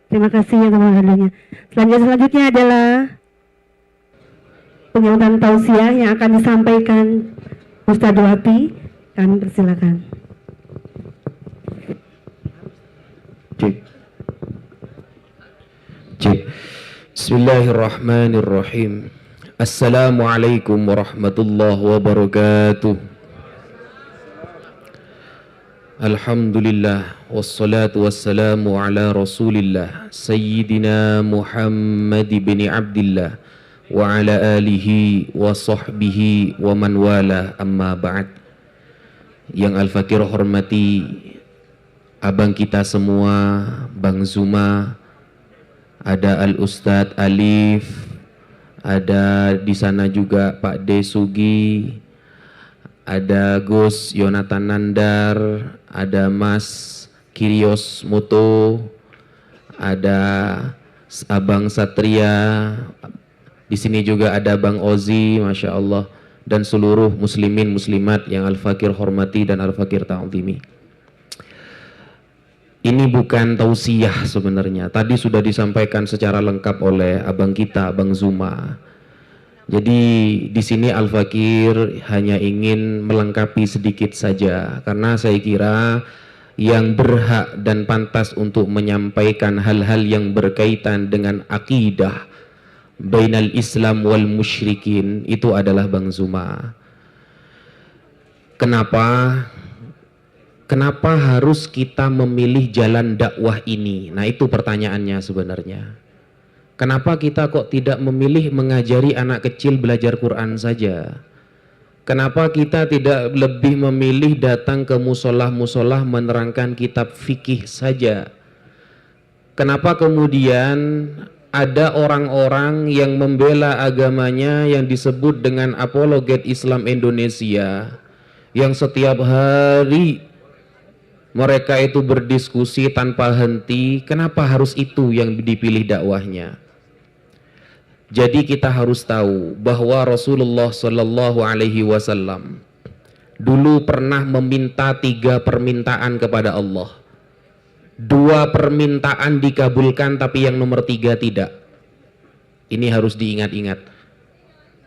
Terima kasih ya teman-teman. Selanjutnya adalah penyampaian tausiah yang akan disampaikan Ustadz Wapi, kami persilakan. Cik. Bismillahirrahmanirrahim. Assalamualaikum warahmatullahi wabarakatuh. Alhamdulillah wassalatu wassalamu ala Rasulillah Sayyidina Muhammad bin Abdillah wa ala alihi wa sahbihi wa man wala, amma ba'd. Yang Al-Fakir hormati abang kita semua, Bang Zuma, ada Al-Ustadz Alif, ada di sana juga Pak Desugi, ada Gus Yonatan Nandar, ada Mas Kirios Moto, ada Abang Satria, di sini juga ada Bang Ozi, Masya Allah, dan seluruh muslimin muslimat yang Al-Fakir hormati dan Al-Fakir ta'zimi. Ini bukan tausiah sebenarnya. Tadi sudah disampaikan secara lengkap oleh abang kita, Bang Zuma. Jadi di sini Al-Fakir hanya ingin melengkapi sedikit saja, karena saya kira yang berhak dan pantas untuk menyampaikan hal-hal yang berkaitan dengan akidah bainal Islam wal musyrikin itu adalah Bang Zuma. Kenapa harus kita memilih jalan dakwah ini? Nah, itu pertanyaannya sebenarnya. Kenapa kita kok tidak memilih mengajari anak kecil belajar Quran saja? Kenapa kita tidak lebih memilih datang ke musolah-musolah menerangkan kitab fikih saja? Kenapa kemudian ada orang-orang yang membela agamanya yang disebut dengan apologet Islam Indonesia, yang setiap hari mereka itu berdiskusi tanpa henti? Kenapa harus itu yang dipilih dakwahnya? Jadi kita harus tahu bahwa Rasulullah Shallallahu Alaihi Wasallam dulu pernah meminta 3 permintaan kepada Allah. 2 permintaan dikabulkan, tapi yang nomor 3 tidak. Ini harus diingat-ingat.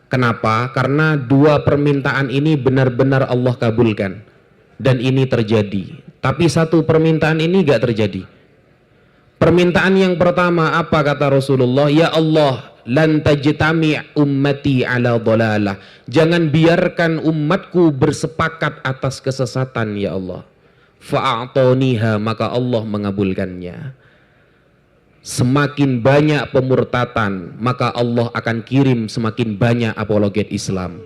Kenapa? Karena 2 permintaan ini benar-benar Allah kabulkan, dan ini terjadi. Tapi 1 permintaan ini gak terjadi. Permintaan yang pertama apa kata Rasulullah? Ya Allah, lan tajtami ummati ala dhalalah. Jangan biarkan umatku bersepakat atas kesesatan ya Allah. Fa'atoniha, maka Allah mengabulkannya. Semakin banyak pemurtatan, maka Allah akan kirim semakin banyak apologet Islam.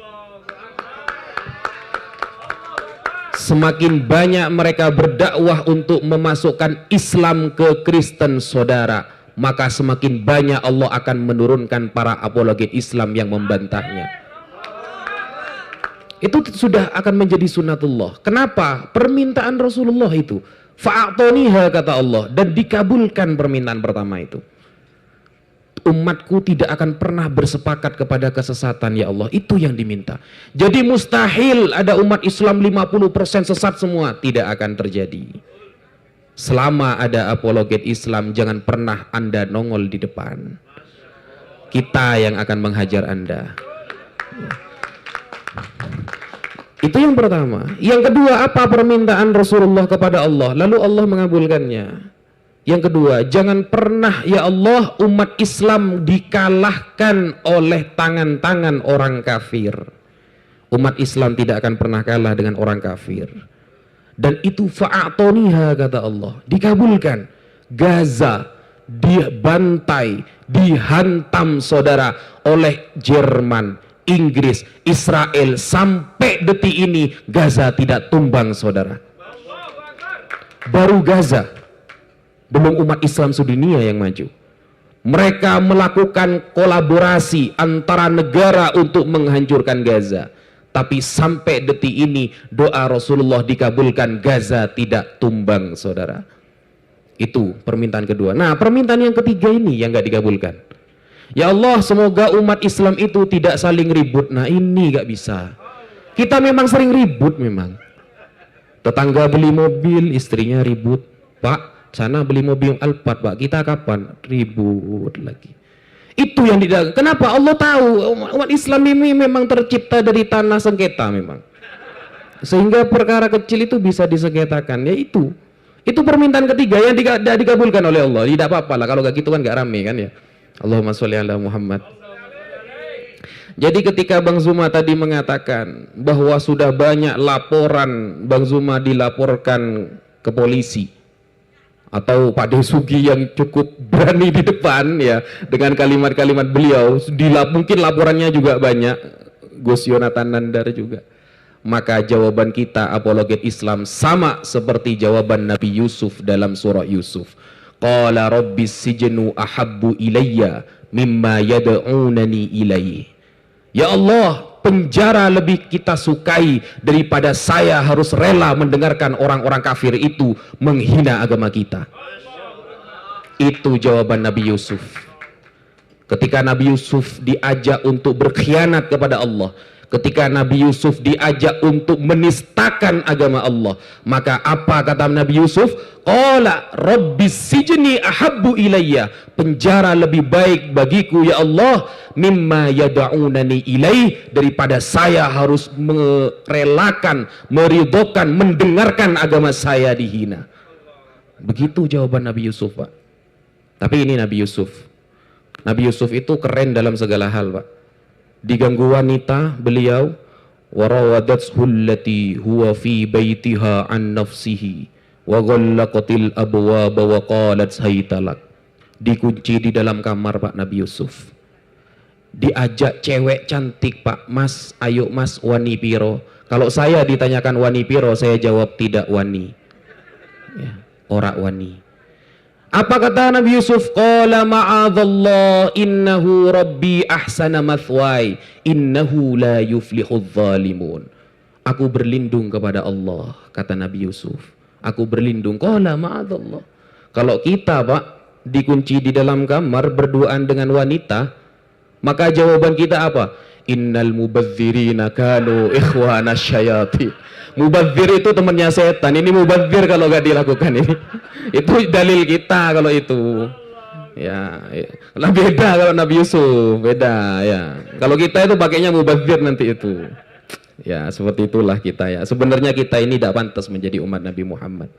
Semakin banyak mereka berdakwah untuk memasukkan Islam ke Kristen saudara, maka semakin banyak Allah akan menurunkan para apologet Islam yang membantahnya. Itu sudah akan menjadi sunatullah. Kenapa? Permintaan Rasulullah itu. Fa'atoniha kata Allah, dan dikabulkan permintaan pertama itu. Umatku tidak akan pernah bersepakat kepada kesesatan ya Allah. Itu yang diminta. Jadi mustahil ada umat Islam 50% sesat semua. Tidak akan terjadi. Selama ada apologet Islam, jangan pernah Anda nongol di depan. Kita yang akan menghajar Anda. Itu yang pertama. Yang kedua, apa permintaan Rasulullah kepada Allah? Lalu Allah mengabulkannya. Yang kedua, jangan pernah ya Allah umat Islam dikalahkan oleh tangan-tangan orang kafir. Umat Islam tidak akan pernah kalah dengan orang kafir. Dan itu fa'atoniha kata Allah, dikabulkan. Gaza dibantai, dihantam saudara oleh Jerman, Inggris, Israel. Sampai detik ini Gaza tidak tumbang saudara. Baru Gaza, belum umat Islam sedunia yang maju. Mereka melakukan kolaborasi antara negara untuk menghancurkan Gaza. Tapi sampai detik ini doa Rasulullah dikabulkan, Gaza tidak tumbang saudara. Itu permintaan kedua. Nah, permintaan yang ketiga ini yang gak dikabulkan. Ya Allah, semoga umat Islam itu tidak saling ribut. Nah, ini gak bisa. Kita memang sering ribut memang. Tetangga beli mobil, istrinya ribut. Pak, sana beli mobil Alphard, Pak. Kita kapan? Ribut lagi. Itu yang tidak. Kenapa? Allah tahu umat Islam ini memang tercipta dari tanah sengketa memang. Sehingga perkara kecil itu bisa disengketakan. Ya itu permintaan ketiga yang tidak dikabulkan oleh Allah. Tidak apa-apa lah kalau gak gitu kan gak rame kan ya. Allahumma sholli ala Muhammad. Jadi ketika Bang Zuma tadi mengatakan bahwa sudah banyak laporan Bang Zuma dilaporkan ke polisi, atau Pak Desugi yang cukup berani di depan ya dengan kalimat-kalimat beliau, mungkin laporannya juga banyak, Gus Yonatan Nandar juga. Maka jawaban kita apologet Islam sama seperti jawaban Nabi Yusuf dalam surah Yusuf. Qala rabbis sijnu ahabbu ilayya mimma yad'unani ilayhi. Ya Allah, penjara lebih kita sukai daripada saya harus rela mendengarkan orang-orang kafir itu menghina agama kita. Itu jawaban Nabi Yusuf. Ketika Nabi Yusuf diajak untuk berkhianat kepada Allah, ketika Nabi Yusuf diajak untuk menistakan agama Allah, maka apa kata Nabi Yusuf? Qala rabbis sijni ahabbu ilayya, penjara lebih baik bagiku ya Allah mimma yad'unani ilaih, daripada saya harus merelakan, meridhokan, mendengarkan agama saya dihina. Begitu jawaban Nabi Yusuf, Pak. Tapi ini Nabi Yusuf. Nabi Yusuf itu keren dalam segala hal, Pak. Diganggu wanita, beliau warawadathu allati huwa fi baitiha an nafsihi wa ghallaqatil abwaba wa qalat haytalak. Dikunci di dalam kamar, Pak, Nabi Yusuf. Diajak cewek cantik, Pak, Mas, ayo Mas, wani piro. Kalau saya ditanyakan wani piro, saya jawab tidak wani ya, ora wani. Apa kata Nabi Yusuf? Qala ma'adallah innahu rabbi ahsana mathwai innahu la yuflihudz zalimun. Aku berlindung kepada Allah, kata Nabi Yusuf. Aku berlindung. Qala ma'adallah. Kalau kita, Pak, dikunci di dalam kamar berduaan dengan wanita, maka jawaban kita apa? Innal mubadzirina kanu ikhwana syayatin. Mubadzir itu temannya setan. Ini mubadzir kalau gak dilakukan ini. Itu dalil kita kalau itu. Ya, lah beda kalau Nabi Yusuf, beda ya. Kalau kita itu pakainya mubadzir nanti itu. Ya, seperti itulah kita ya. Sebenarnya kita ini tidak pantas menjadi umat Nabi Muhammad.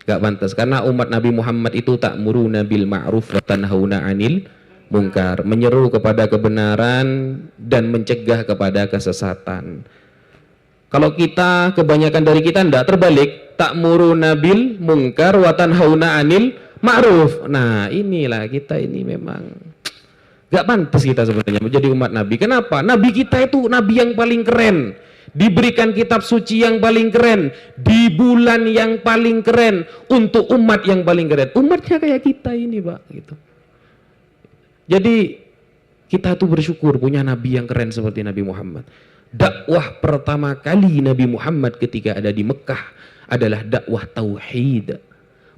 Gak pantas karena umat Nabi Muhammad itu ta'muruna bil ma'ruf wa tanhauna 'anil munkar, menyeru kepada kebenaran dan mencegah kepada kesesatan. Kalau kita, kebanyakan dari kita tidak terbalik, ta'muruna bil munkar wa tanhauna 'anil ma'ruf. Nah, inilah kita ini memang gak pantas kita sebenarnya menjadi umat Nabi. Kenapa? Nabi kita itu nabi yang paling keren, diberikan kitab suci yang paling keren, di bulan yang paling keren, untuk umat yang paling keren. Umatnya kayak kita ini, Pak, gitu. Jadi kita tuh bersyukur punya nabi yang keren seperti Nabi Muhammad. Dakwah pertama kali Nabi Muhammad ketika ada di Mekah adalah dakwah tauhid.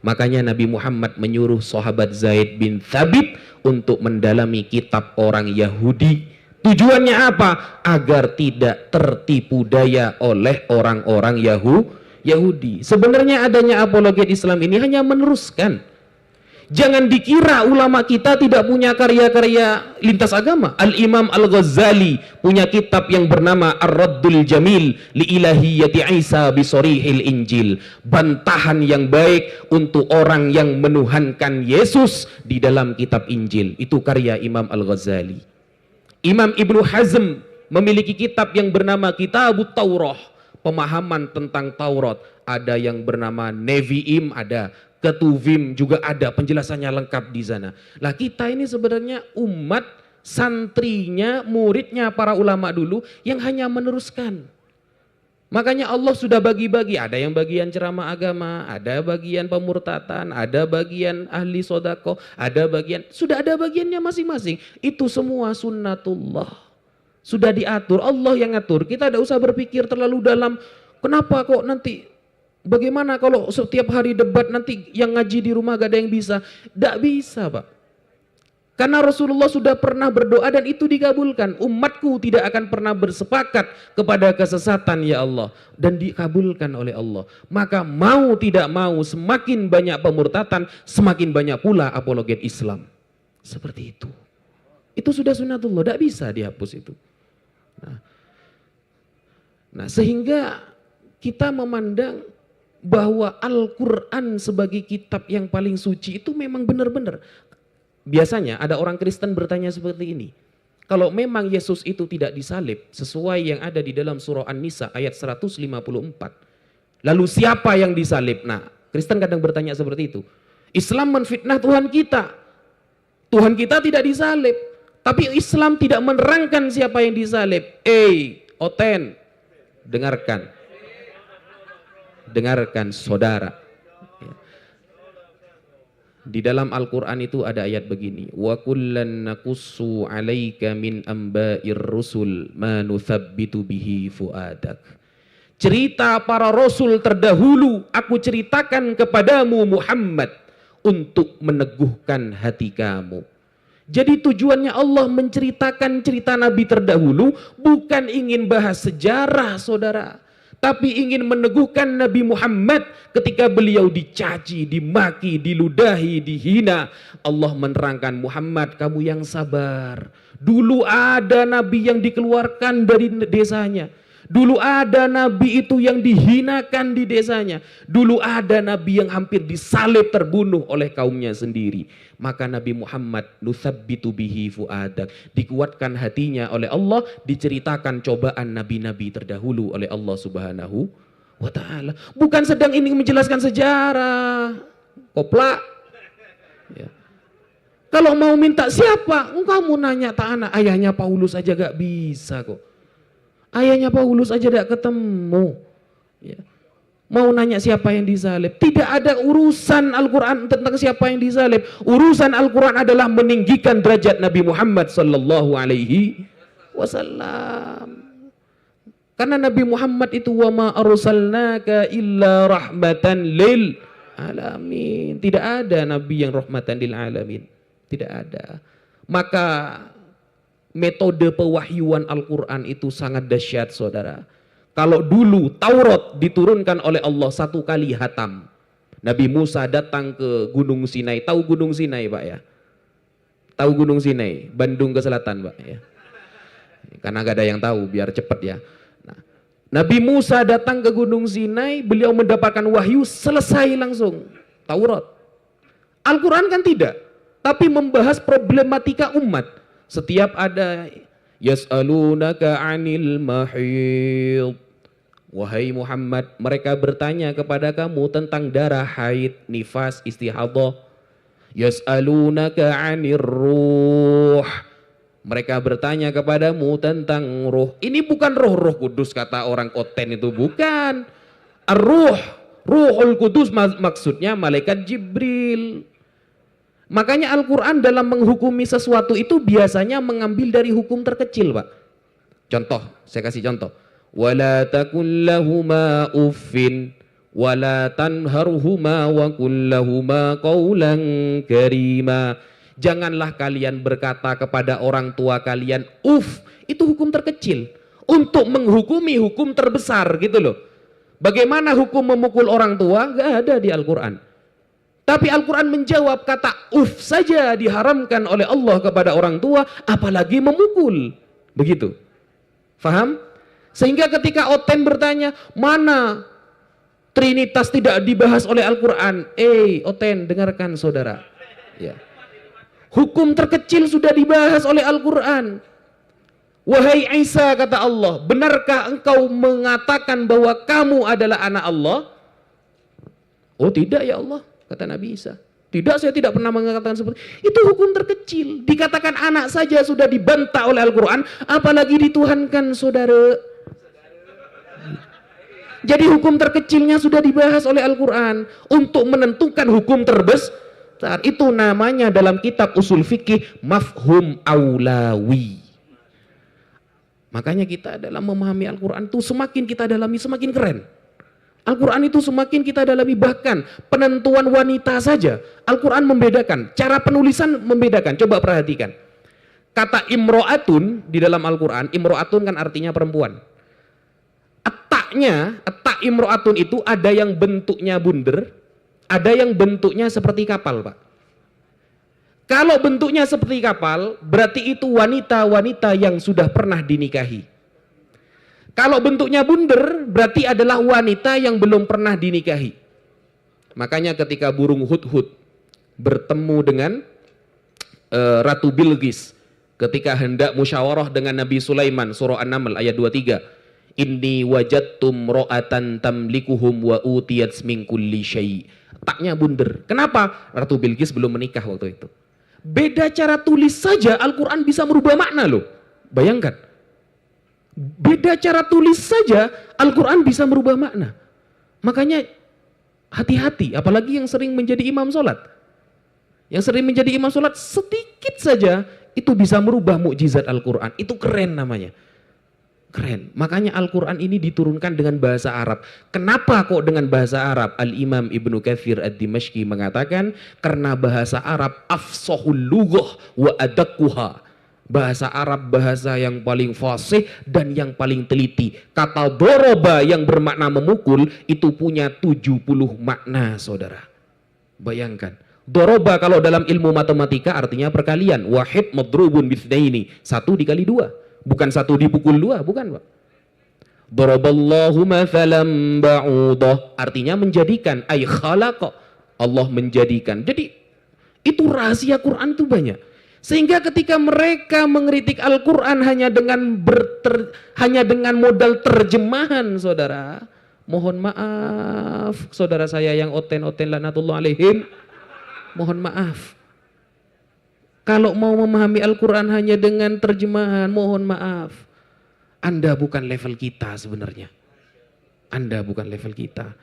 Makanya Nabi Muhammad menyuruh sahabat Zaid bin Thabit untuk mendalami kitab orang Yahudi. Tujuannya apa? Agar tidak tertipu daya oleh orang-orang Yahudi. Sebenarnya adanya apologet Islam ini hanya meneruskan. Jangan dikira ulama kita tidak punya karya-karya lintas agama. Al-Imam Al-Ghazali punya kitab yang bernama Ar-Raddul Jamil li Ilahiyyati Isa bisorihil Injil. Bantahan yang baik untuk orang yang menuhankan Yesus di dalam kitab Injil. Itu karya Imam Al-Ghazali. Imam Ibnu Hazm memiliki kitab yang bernama Kitabut Taurah, pemahaman tentang Taurat. Ada yang bernama Nevi'im, ada Ketuvim juga ada, penjelasannya lengkap di sana. Lah kita ini sebenarnya umat santrinya, muridnya para ulama dulu yang hanya meneruskan. Makanya Allah sudah bagi-bagi, ada yang bagian ceramah agama, ada bagian pemurtatan, ada bagian ahli sodako, ada bagian, sudah ada bagiannya masing-masing. Itu semua sunnatullah. Sudah diatur, Allah yang ngatur. Kita tidak usah berpikir terlalu dalam, kenapa kok nanti, bagaimana kalau setiap hari debat nanti yang ngaji di rumah gak ada yang bisa? Tidak bisa, Pak. Karena Rasulullah sudah pernah berdoa dan itu dikabulkan. Umatku tidak akan pernah bersepakat kepada kesesatan ya Allah. Dan dikabulkan oleh Allah. Maka mau tidak mau semakin banyak pemurtatan, semakin banyak pula apologet Islam. Seperti itu. Itu sudah sunnatullah, tidak bisa dihapus itu. Nah, sehingga kita memandang bahwa Al-Quran sebagai kitab yang paling suci itu memang benar-benar. Biasanya ada orang Kristen bertanya seperti ini. Kalau memang Yesus itu tidak disalib sesuai yang ada di dalam surah An-Nisa ayat 154. Lalu siapa yang disalib? Nah, Kristen kadang bertanya seperti itu. Islam menfitnah Tuhan kita. Tuhan kita tidak disalib. Tapi Islam tidak menerangkan siapa yang disalib. Oten, dengarkan. Dengarkan saudara. Di dalam Al-Quran itu ada ayat begini. Wa kullan naqussu 'alaika min amba'ir rusul ma nuthabbitu bihi fuadak. Cerita para rasul terdahulu aku ceritakan kepadamu Muhammad untuk meneguhkan hati kamu. Jadi tujuannya Allah menceritakan cerita Nabi terdahulu bukan ingin bahas sejarah saudara, tapi ingin meneguhkan Nabi Muhammad ketika beliau dicaci, dimaki, diludahi, dihina. Allah menerangkan, Muhammad kamu yang sabar. Dulu ada Nabi yang dikeluarkan dari desanya. Dulu ada Nabi itu yang dihinakan di desanya. Dulu ada Nabi yang hampir disalib terbunuh oleh kaumnya sendiri. Maka Nabi Muhammad nuthabbitu bihi fuadak, dikuatkan hatinya oleh Allah, diceritakan cobaan nabi-nabi terdahulu oleh Allah Subhanahu wa taala. Bukan sedang ini menjelaskan sejarah. Koplak. Ya. Kalau mau minta siapa? Kamu nanya tak anak, ayahnya Paulus aja gak bisa kok. Ayahnya Paulus aja gak ketemu. Ya. Mau nanya siapa yang disalib? Tidak ada urusan Al-Quran tentang siapa yang disalib. Urusan Al-Quran adalah meninggikan derajat Nabi Muhammad sallallahu alaihi wasallam. Karena Nabi Muhammad itu wa ma arsalnaka illa rahmatan lil alamin. Tidak ada nabi yang rahmatan lil alamin. Tidak ada. Maka metode pewahyuan Al-Quran itu sangat dahsyat saudara. Kalau dulu Taurat diturunkan oleh Allah 1 kali hatam. Nabi Musa datang ke Gunung Sinai. Tahu Gunung Sinai Pak ya? Tahu Gunung Sinai? Bandung ke selatan Pak ya? Karena gak ada yang tahu biar cepat ya. Nah, Nabi Musa datang ke Gunung Sinai. Beliau mendapatkan wahyu selesai langsung. Taurat. Al-Quran kan tidak. Tapi membahas problematika umat. Setiap ada yas'alunaka 'anil mahid. Wahai Muhammad, mereka bertanya kepada kamu tentang darah haid, nifas, istihadah. Yas'alunaka 'anir ruh. Mereka bertanya kepadamu tentang ruh. Ini bukan roh kudus kata orang Koten itu, bukan. Ar-ruh, Ruhul Kudus maksudnya malaikat Jibril. Makanya Al-Quran dalam menghukumi sesuatu itu biasanya mengambil dari hukum terkecil Pak. Contoh, saya kasih contoh. Wala takul lahuma uffin wala tanharhuma wa qul lahuma qawlan karima. Janganlah kalian berkata kepada orang tua kalian itu hukum terkecil untuk menghukumi hukum terbesar gitu loh. Bagaimana hukum memukul orang tua? Gak ada di Al-Quran. Tapi Al-Quran menjawab kata saja diharamkan oleh Allah kepada orang tua, apalagi memukul. Begitu. Faham? Sehingga ketika Oten bertanya, mana Trinitas tidak dibahas oleh Al-Quran? Oten, dengarkan saudara. Ya. Hukum terkecil sudah dibahas oleh Al-Quran. Wahai Isa, kata Allah, benarkah engkau mengatakan bahwa kamu adalah anak Allah? Oh tidak ya Allah, kata Nabi Isa. Tidak, saya tidak pernah mengatakan seperti itu. Itu hukum terkecil. Dikatakan anak saja sudah dibantah oleh Al-Quran, apalagi dituhankan saudara. Jadi hukum terkecilnya sudah dibahas oleh Al-Quran untuk menentukan hukum terbesar. Itu namanya dalam kitab usul fikih mafhum aulawi. Makanya kita dalam memahami Al-Quran itu semakin kita dalami semakin keren. Al-Quran itu semakin kita dalami, bahkan penentuan wanita saja Al-Quran membedakan, cara penulisan membedakan. Coba perhatikan. Kata imro'atun di dalam Al-Quran, imro'atun kan artinya perempuan. Etak imro'atun itu ada yang bentuknya bunder, ada yang bentuknya seperti kapal Pak. Kalau bentuknya seperti kapal, berarti itu wanita-wanita yang sudah pernah dinikahi. Kalau bentuknya bunder, berarti adalah wanita yang belum pernah dinikahi. Makanya ketika burung hudhud bertemu dengan Ratu Bilqis, ketika hendak musyawarah dengan Nabi Sulaiman, surah An-Naml ayat 23, inni wajadtum ro'atan tamlikuhum wa utiyat min kulli syai'. Taknya bunder. Kenapa? Ratu Bilqis belum menikah waktu itu. Beda cara tulis saja Al-Quran bisa merubah makna loh. Bayangkan. Beda cara tulis saja Al-Quran bisa merubah makna. Makanya hati-hati, apalagi yang sering menjadi imam sholat. Yang sering menjadi imam sholat sedikit saja itu bisa merubah mukjizat Al-Quran. Itu keren namanya. Keren. Makanya Al-Quran ini diturunkan dengan bahasa Arab. Kenapa kok dengan bahasa Arab? Al-Imam Ibnu Katsir Ad-Dimashqi mengatakan karena bahasa Arab afsahul lughah wa adaqquha. Bahasa Arab bahasa yang paling fasih dan yang paling teliti. Kata doroba yang bermakna memukul itu punya 70 makna, saudara. Bayangkan. Doroba kalau dalam ilmu matematika artinya perkalian. Wahid madrubun bitsnaini. 1 dikali 2. Bukan 1 dipukul 2, bukan, Pak. Doroballahu mathalan ba'udah. Artinya menjadikan. Ay khalaqa. Allah menjadikan. Jadi itu rahasia Quran itu banyak. Sehingga ketika mereka mengkritik Al-Quran hanya dengan modal terjemahan, saudara, mohon maaf, saudara saya yang oten-oten laknatullah alaihim, mohon maaf. Kalau mau memahami Al-Quran hanya dengan terjemahan, mohon maaf, Anda bukan level kita sebenarnya. Anda bukan level kita.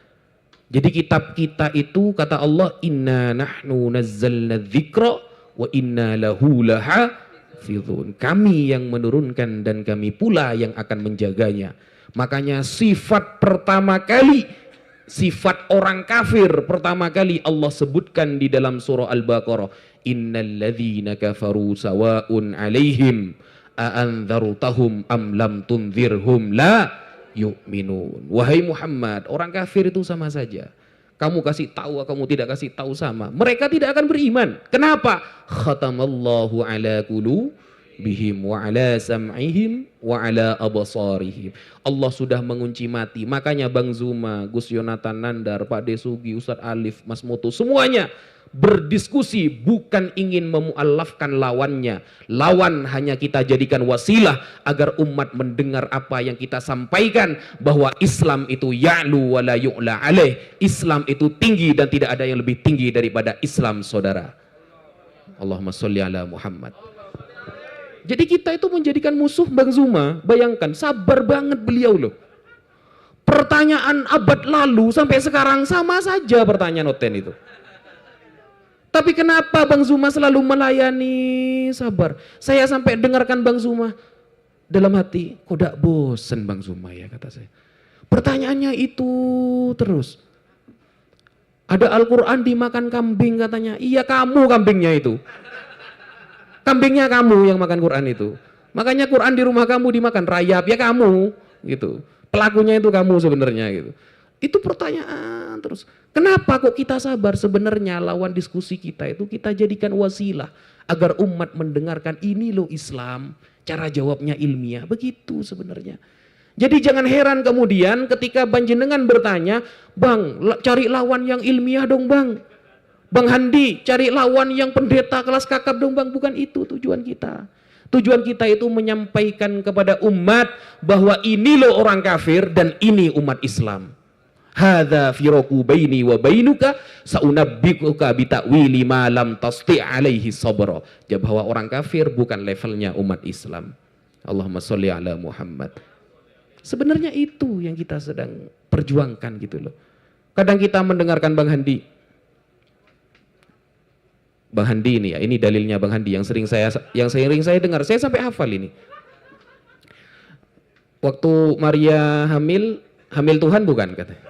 Jadi kitab kita itu kata Allah, inna nahnu nazzalna dzikra wa inna lahu lahafizun. Kami yang menurunkan dan kami pula yang akan menjaganya. Makanya sifat pertama kali, sifat orang kafir pertama kali Allah sebutkan di dalam surah Al-Baqarah, innal ladzina kafaru sawa'un 'alaihim a andzartahum am lam tunzirhum la yu'minun. Wahai Muhammad, orang kafir itu sama saja. Kamu kasih tahu, kamu tidak kasih tahu sama. Mereka tidak akan beriman. Kenapa? Khatamallahu ala qulubihim wa ala sam'ihim wa ala absarihim. Allah sudah mengunci mati. Makanya Bang Zuma, Gus Yonatan Nandar, Pak Desugi, Ustadz Alif, Mas Mutu, semuanya berdiskusi bukan ingin memualafkan lawannya. Lawan hanya kita jadikan wasilah agar umat mendengar apa yang kita sampaikan, bahwa Islam itu ya'lu wa la yu'la alaih. Islam itu tinggi dan tidak ada yang lebih tinggi daripada Islam, saudara. Allahumma sholli ala Muhammad. Jadi kita itu menjadikan musuh Bang Zuma. Bayangkan, sabar banget beliau loh. Pertanyaan abad lalu sampai sekarang sama saja pertanyaan Oten itu. Tapi kenapa Bang Zuma selalu melayani, sabar. Saya sampai dengarkan Bang Zuma dalam hati, kok tidak bosen Bang Zuma ya, kata saya. Pertanyaannya itu terus. Ada Al-Quran dimakan kambing katanya. Iya, kamu kambingnya itu. Kambingnya kamu yang makan Quran itu. Makanya Quran di rumah kamu dimakan rayap, ya kamu gitu. Pelakunya itu kamu sebenarnya gitu. Itu pertanyaan terus. Kenapa kok kita sabar? Sebenarnya lawan diskusi kita itu kita jadikan wasilah agar umat mendengarkan ini loh Islam. Cara jawabnya ilmiah. Begitu sebenarnya. Jadi jangan heran kemudian ketika Panjenengan bertanya, Bang, cari lawan yang ilmiah dong Bang. Bang Handi, cari lawan yang pendeta kelas kakap dong Bang. Bukan itu tujuan kita. Tujuan kita itu menyampaikan kepada umat bahwa ini loh orang kafir dan ini umat Islam. Hadza firaku baini wa bainuka saunabbikuka bita'wili ma lam tasti' alaihi sabra. Bahwa orang kafir bukan levelnya umat Islam. Allahumma sholli ala Muhammad. Sebenarnya itu yang kita sedang perjuangkan gitu loh. Kadang kita mendengarkan Bang Handi. Bang Handi ini ya, ini dalilnya Bang Handi yang sering saya dengar, saya sampai hafal ini. Waktu Maria hamil Tuhan bukan katanya.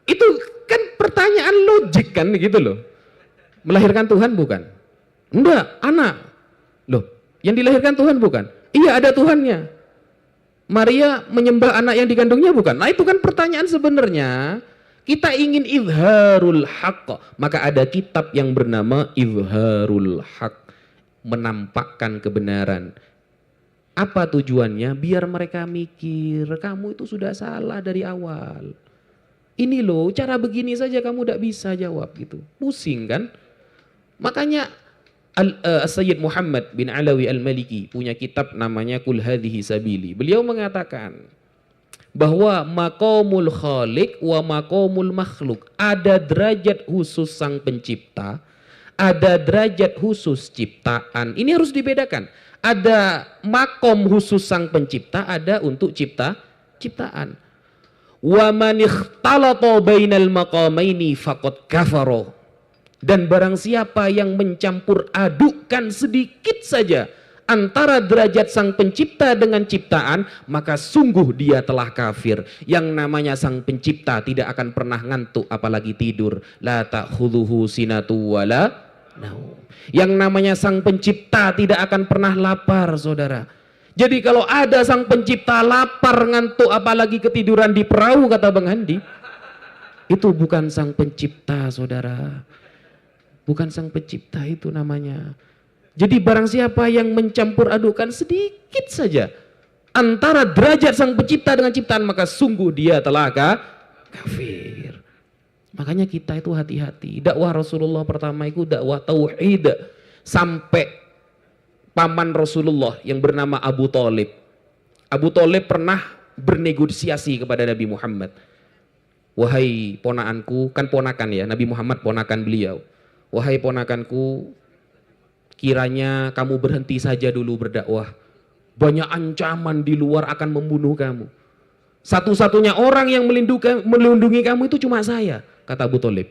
Itu kan pertanyaan logik kan gitu loh. Melahirkan Tuhan bukan? Enggak, anak. Loh, yang dilahirkan Tuhan bukan? Iya, ada Tuhannya. Maria menyembah anak yang dikandungnya bukan? Nah, itu kan pertanyaan sebenarnya. Kita ingin izharul haqq, maka ada kitab yang bernama Izharul Haq, menampakkan kebenaran. Apa tujuannya? Biar mereka mikir, kamu itu sudah salah dari awal. Ini loh, cara begini saja kamu tidak bisa jawab gitu. Pusing kan? Makanya Sayyid Muhammad bin Alawi Al-Maliki punya kitab namanya Qul Hadhihi Sabili. Beliau mengatakan bahwa maqamul khaliq wa maqamul makhluk. Ada derajat khusus sang pencipta, ada derajat khusus ciptaan. Ini harus dibedakan. Ada makom khusus sang pencipta, ada untuk ciptaan. Wa man ikhtalata bainal maqamaini faqad kafara. Dan barang siapa yang mencampur adukkan sedikit saja antara derajat sang pencipta dengan ciptaan, maka sungguh dia telah kafir. Yang namanya sang pencipta tidak akan pernah ngantuk apalagi tidur. La ta'khudhuhu sinatu wala naum. Yang namanya sang pencipta tidak akan pernah lapar, saudara. Jadi kalau ada sang pencipta lapar, ngantuk, apalagi ketiduran di perahu, kata Bang Handi, itu bukan sang pencipta, saudara. Bukan sang pencipta itu namanya. Jadi barang siapa yang mencampur adukan sedikit saja antara derajat sang pencipta dengan ciptaan, maka sungguh dia telah kafir. Makanya kita itu hati-hati. Dakwah Rasulullah pertama itu dakwah tauhid. Sampai paman Rasulullah yang bernama Abu Thalib. Abu Thalib pernah bernegosiasi kepada Nabi Muhammad. Wahai ponakanku, kan ponakan ya, Nabi Muhammad ponakan beliau. Wahai ponakanku, kiranya kamu berhenti saja dulu berdakwah. Banyak ancaman di luar akan membunuh kamu. Satu-satunya orang yang melindungi kamu itu cuma saya, kata Abu Thalib.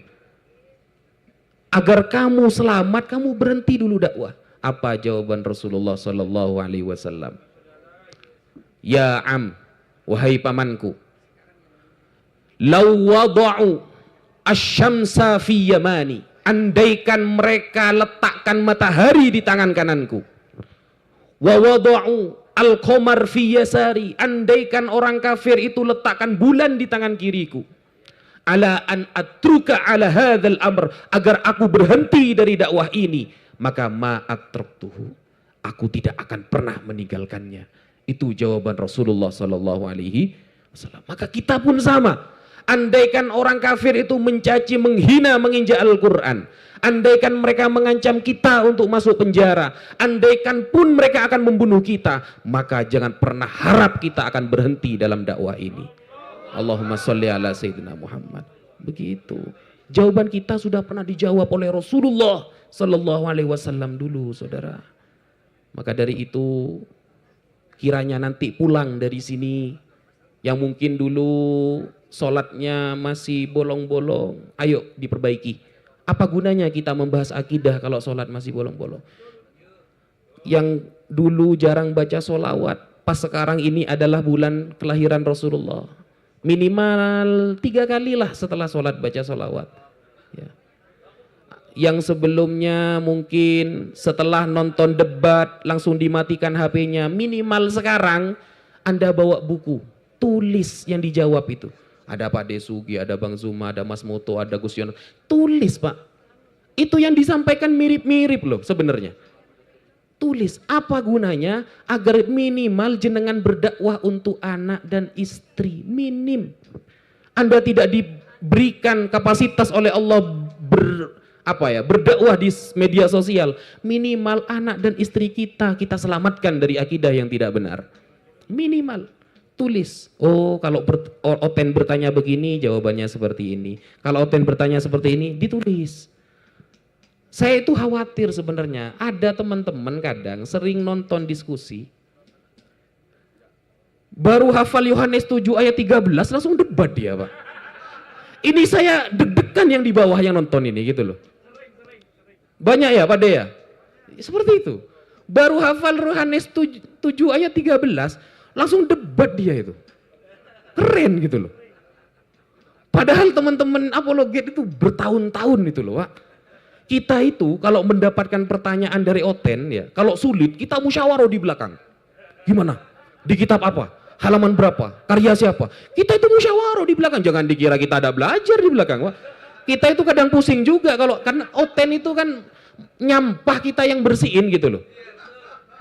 Agar kamu selamat, kamu berhenti dulu dakwah. Apa jawaban Rasulullah sallallahu alaihi wasallam? Ya am, wahai pamanku, law wada'u asy-syamsa fi yamani, andaikan mereka letakkan matahari di tangan kananku, wa wada'u al-qamar fi yasari, andaikan orang kafir itu letakkan bulan di tangan kiriku, ala an atruka ala hadzal amr, agar aku berhenti dari dakwah ini, maka ma atraktuhu, aku tidak akan pernah meninggalkannya. Itu jawaban Rasulullah sallallahu alaihi wasallam. Maka kita pun sama. Andaikan orang kafir itu mencaci, menghina, menginjak Al-Quran, andaikan mereka mengancam kita untuk masuk penjara, andaikan pun mereka akan membunuh kita, maka jangan pernah harap kita akan berhenti dalam dakwah ini. Allahumma sholli ala Sayyidina Muhammad. Begitu. Jawaban kita sudah pernah dijawab oleh Rasulullah sallallahu alaihi wasallam dulu, saudara. Maka dari itu, kiranya nanti pulang dari sini, yang mungkin dulu sholatnya masih bolong-bolong, ayo diperbaiki. Apa gunanya kita membahas akidah kalau sholat masih bolong-bolong? Yang dulu jarang baca sholawat, pas sekarang ini adalah bulan kelahiran Rasulullah, minimal 3 kalilah setelah sholat baca sholawat ya. Yang sebelumnya mungkin setelah nonton debat langsung dimatikan HP-nya, minimal sekarang Anda bawa buku, tulis yang dijawab itu. Ada Pak Desugi, ada Bang Zuma, ada Mas Moto, ada Gus Yono. Tulis Pak. Itu yang disampaikan mirip-mirip loh sebenarnya. Tulis, apa gunanya? Agar minimal jenengan berdakwah untuk anak dan istri. Minim. Anda tidak diberikan kapasitas oleh Allah berdakwah di media sosial. Minimal anak dan istri kita selamatkan dari akidah yang tidak benar. Minimal. Tulis, oh kalau Oten bertanya begini, jawabannya seperti ini. Kalau Oten bertanya seperti ini, ditulis. Saya itu khawatir sebenarnya, ada teman-teman kadang sering nonton diskusi, baru hafal Yohanes 7 ayat 13, langsung debat dia Pak. Ini saya deg-degan yang di bawah yang nonton ini gitu loh. Banyak ya Pak Dea? Seperti itu. Baru hafal Yohanes 7 ayat 13, langsung debat dia itu. Keren gitu loh. Padahal teman-teman apologet itu bertahun-tahun itu loh Pak. Kita itu kalau mendapatkan pertanyaan dari Oten ya, kalau sulit kita musyawarah di belakang. Gimana? Di kitab apa? Halaman berapa? Karya siapa? Kita itu musyawarah di belakang. Jangan dikira kita ada belajar di belakang Pak. Kita itu kadang pusing juga karena Oten itu kan nyampah kita yang bersihin gitu loh.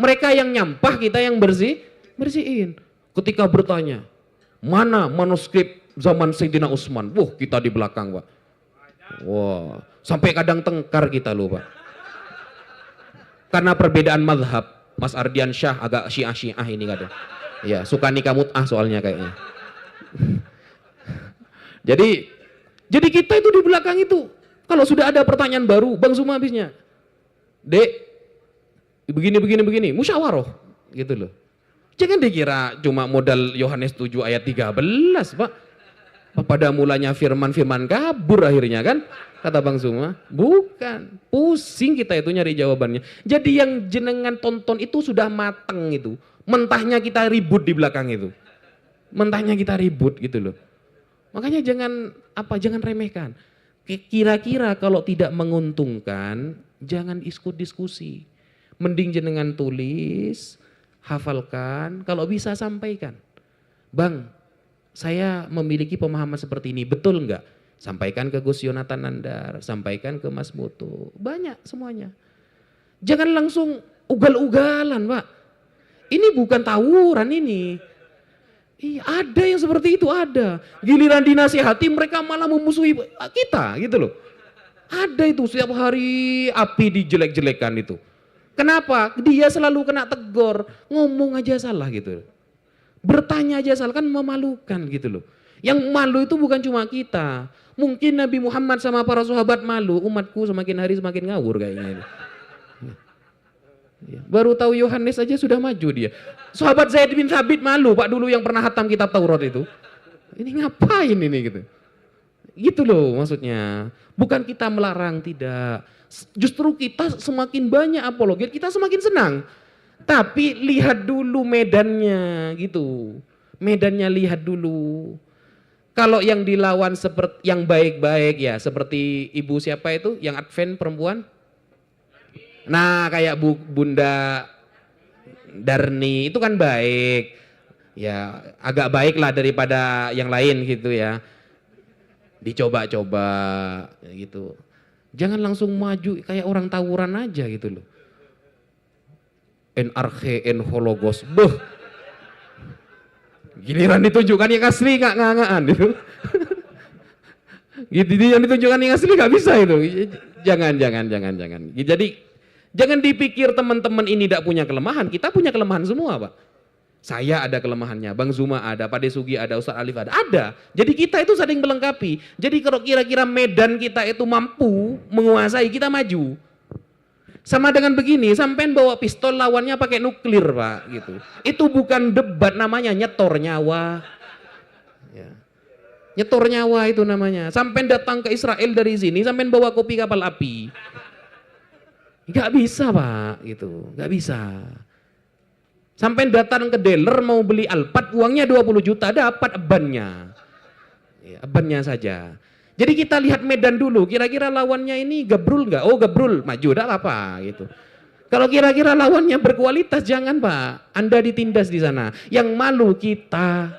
Mereka yang nyampah, kita yang bersihin. Ketika bertanya, mana manuskrip zaman Sayyidina Utsman? Wah, kita di belakang, Pak. Wah, sampai kadang tengkar kita loh, Pak. Karena perbedaan mazhab. Mas Ardian Syah agak syiah ini kadang. Ya, suka nikah mut'ah soalnya kayaknya. Jadi kita itu di belakang itu, kalau sudah ada pertanyaan baru, Bang Zuma habisnya, Dek, begini, musyawarah, gitu loh. Jangan dikira cuma modal Yohanes 7 ayat 13, Pak. Pada mulanya firman kabur akhirnya kan, kata Bang Zuma. Bukan, pusing kita itu nyari jawabannya. Jadi yang jenengan tonton itu sudah mateng itu. Mentahnya kita ribut di belakang itu. Mentahnya kita ribut gitu loh. Makanya jangan remehkan. Kira-kira kalau tidak menguntungkan, jangan ikut diskusi. Mending jenengan tulis, hafalkan, kalau bisa sampaikan. Bang, saya memiliki pemahaman seperti ini, betul enggak? Sampaikan ke Gus Yonatan Nandar, sampaikan ke Mas Moto, banyak semuanya. Jangan langsung ugal-ugalan, Pak. Ini bukan tawuran ini. Iya, ada yang seperti itu, ada. Giliran dinasihati mereka malah memusuhi kita gitu loh. Ada itu setiap hari api dijelek-jelekan itu. Kenapa? Dia selalu kena tegur, ngomong aja salah gitu. Bertanya aja salah, kan memalukan gitu loh. Yang malu itu bukan cuma kita. Mungkin Nabi Muhammad sama para sahabat malu, umatku semakin hari semakin ngawur kayaknya ini. Baru tahu Yohanes aja sudah maju dia. Sahabat Zaid bin Thabit malu, Pak, dulu yang pernah hatam kitab Taurat itu. Ini ngapain ini gitu. Gitu loh maksudnya. Bukan kita melarang, tidak. Justru kita semakin banyak apologet, kita semakin senang. Tapi lihat dulu medannya gitu. Medannya lihat dulu. Kalau yang dilawan seperti yang baik-baik ya, seperti ibu siapa itu yang Advent perempuan? Nah, kayak Bunda Darni itu kan baik. Ya, agak baik lah daripada yang lain gitu ya. Dicoba-coba gitu. Jangan langsung maju kayak orang tawuran aja gitu loh. NRK, Hologos, beuh. Giliran ditunjukkan yang asli ngak-ngakan itu. Gitu, yang ditunjukkan yang asli nggak bisa itu. Jangan. Jadi jangan dipikir teman-teman ini tidak punya kelemahan. Kita punya kelemahan semua, Pak. Saya ada kelemahannya, Bang Zuma ada, Pak Desugi ada, Ustaz Alif ada. Jadi kita itu saling melengkapi. Jadi kalau kira-kira medan kita itu mampu menguasai, kita maju. Sama dengan begini, sampean bawa pistol lawannya pakai nuklir, Pak, gitu. Itu bukan debat, namanya nyetor nyawa. Ya. Nyetor nyawa itu namanya. Sampean datang ke Israel dari sini, sampean bawa kopi kapal api. Gak bisa, Pak, gitu. Gak bisa. Sampai datang ke dealer mau beli Alphard, uangnya 20 juta, dapat ebannya. Ya, ebannya saja. Jadi kita lihat medan dulu, kira-kira lawannya ini gebrul nggak? Oh gebrul, maju, dah apa gitu. Kalau kira-kira lawannya berkualitas, jangan, Pak. Anda ditindas di sana. Yang malu kita.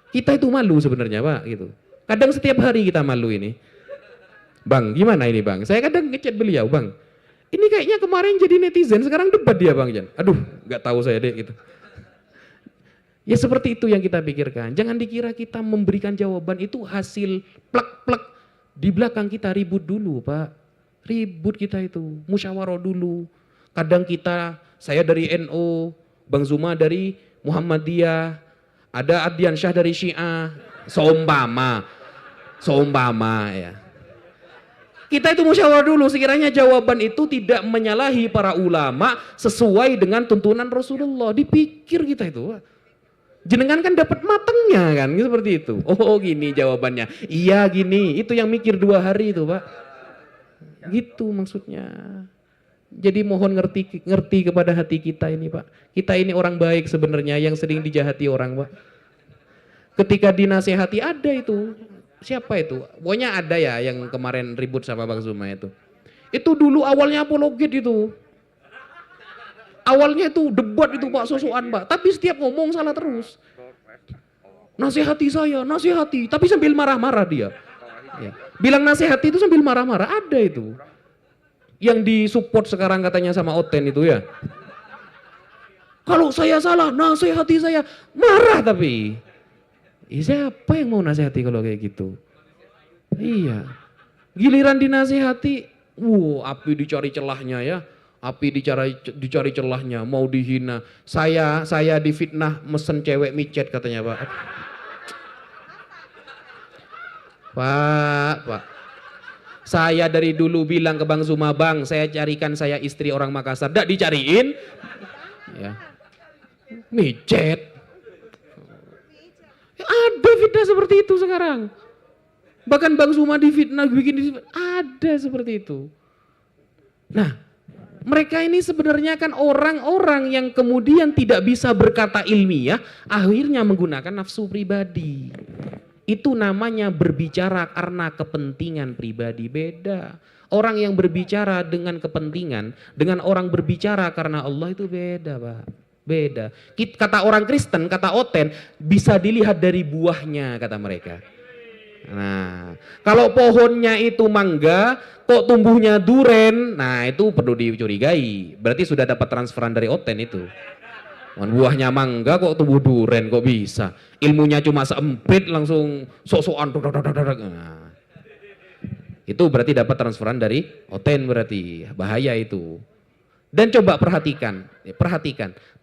Kita itu malu sebenarnya, Pak, gitu. Kadang setiap hari kita malu ini. Bang, gimana ini, Bang? Saya kadang ngechat beliau, Bang. Ini kayaknya kemarin jadi netizen, sekarang debat dia, Bang Jan. Aduh, nggak tahu saya deh gitu. Ya seperti itu yang kita pikirkan. Jangan dikira kita memberikan jawaban itu hasil plek-plek. Di belakang kita ribut dulu, Pak. Ribut kita itu, musyawarah dulu. Kadang kita, saya dari NU, Bang Zuma dari Muhammadiyah, ada Ardian Syah dari Syiah, seumpama ya. Kita itu musyawarah dulu, sekiranya jawaban itu tidak menyalahi para ulama sesuai dengan tuntunan Rasulullah. Dipikir kita itu, Pak. Jenengan kan dapat matangnya kan, seperti itu. Oh gini jawabannya, iya gini, itu yang mikir 2 hari itu, Pak. Gitu maksudnya. Jadi mohon ngerti kepada hati kita ini, Pak. Kita ini orang baik sebenarnya yang sering dijahati orang, Pak. Ketika dinasehati ada itu. Siapa itu? Pokoknya ada ya yang kemarin ribut sama Bang Zuma itu. Itu dulu awalnya apologet itu. Awalnya itu debat itu, Pak, sosokan, Pak. Tapi setiap ngomong salah terus. Nasihati saya, nasihati. Tapi sambil marah-marah dia. Ya. Bilang nasihati itu sambil marah-marah. Ada itu. Yang disupport sekarang katanya sama Oten itu ya. Kalau saya salah, nasihati saya. Marah tapi. Siapa yang mau nasihati kalau kayak gitu? Iya. Giliran dinasihati, api dicari celahnya ya. Api dicari celahnya, mau dihina. Saya difitnah mesen cewek micet katanya, Pak. Pak. Saya dari dulu bilang ke Bang Zuma, Bang, saya carikan saya istri orang Makassar. Nggak dicariin. Ya. Micet. Ada fitnah seperti itu sekarang. Bahkan Bang Zuma difitnah, ada seperti itu. Nah, mereka ini sebenarnya kan orang-orang yang kemudian tidak bisa berkata ilmiah, akhirnya menggunakan nafsu pribadi. Itu namanya berbicara karena kepentingan pribadi, beda. Orang yang berbicara dengan kepentingan, dengan orang berbicara karena Allah itu beda, Pak. Beda. Kata orang Kristen, kata Oten, bisa dilihat dari buahnya, kata mereka. Nah, kalau pohonnya itu mangga, kok tumbuhnya duren, nah itu perlu dicurigai. Berarti sudah dapat transferan dari Oten itu. Buahnya mangga kok tumbuh duren, kok bisa? Ilmunya cuma seempit langsung sok-sokan. Nah, itu berarti dapat transferan dari Oten berarti. Bahaya itu. Dan coba perhatikan.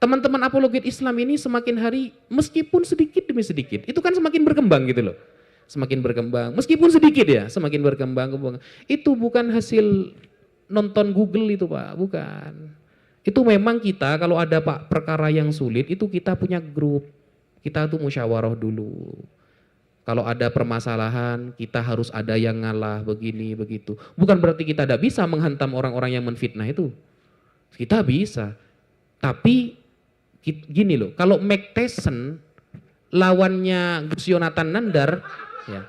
Teman-teman apologet Islam ini semakin hari meskipun sedikit demi sedikit, itu kan semakin berkembang gitu loh. Semakin berkembang, meskipun sedikit ya, semakin berkembang. Itu bukan hasil nonton Google itu, Pak, bukan. Itu memang kita kalau ada Pak perkara yang sulit, itu kita punya grup. Kita tuh musyawarah dulu. Kalau ada permasalahan, kita harus ada yang ngalah begini, begitu. Bukan berarti kita tidak bisa menghantam orang-orang yang menfitnah itu. Kita bisa. Tapi gini loh, kalau Mike Tyson lawannya Gus Yonatan Nandar, ya,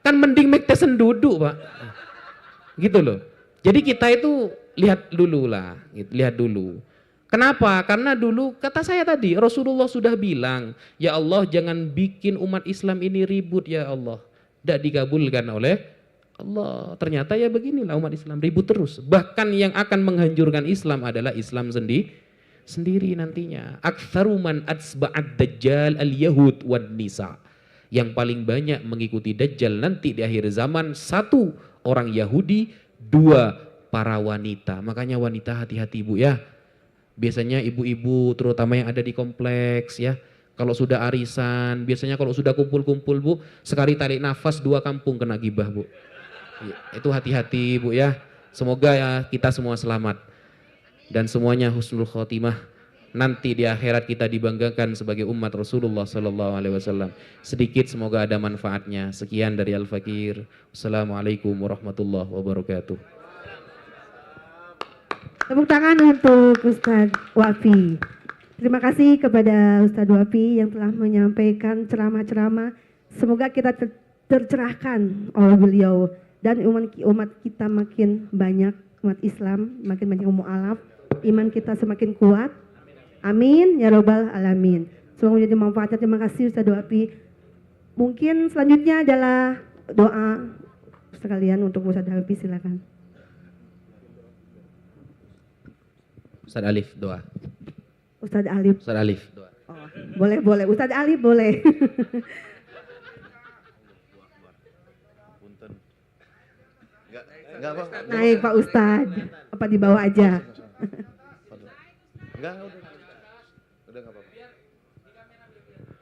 kan mending Mike Tyson duduk, Pak. Gitu loh. Jadi kita itu lihat dulu lah, lihat dulu. Kenapa? Karena dulu kata saya tadi, Rasulullah sudah bilang, ya Allah jangan bikin umat Islam ini ribut ya Allah. Tidak dikabulkan oleh Allah. Ternyata ya beginilah umat Islam ribut terus. Bahkan yang akan menghancurkan Islam adalah Islam sendiri nantinya. Aktsaru man atsba'ad dajjal al-yahud wan nisa. Yang paling banyak mengikuti Dajjal nanti di akhir zaman, 1 orang Yahudi, 2 para wanita. Makanya wanita hati-hati Bu ya. Biasanya ibu-ibu terutama yang ada di kompleks ya. Kalau sudah arisan, biasanya kalau sudah kumpul-kumpul Bu, sekali tarik nafas 2 kampung kena gibah Bu. Itu hati-hati Bu ya. Semoga ya kita semua selamat. Dan semuanya husnul khotimah. Nanti di akhirat kita dibanggakan sebagai umat Rasulullah sallallahu alaihi wasallam. Sedikit semoga ada manfaatnya. Sekian dari Al-Fakir. Wassalamualaikum warahmatullahi wabarakatuh. Tepuk tangan untuk Ustadz Wafi. Terima kasih kepada Ustadz Wafi yang telah menyampaikan ceramah-ceramah. Semoga kita tercerahkan oleh beliau dan umat kita makin banyak, umat Islam makin banyak mu'alaf, iman kita semakin kuat. Amin ya robbal alamin. Semoga menjadi manfaatnya. Terima kasih Ustadz Wafi. Mungkin selanjutnya adalah doa sekalian untuk Ustadz Wafi, silakan. Ustadz Alif doa. Ustadz Alif. Ustadz Alif doa. Oh, boleh. Ustadz Alif boleh. Enggak apa. Naik Pak Ustadz. Apa dibawa aja? Enggak, udah enggak apa-apa.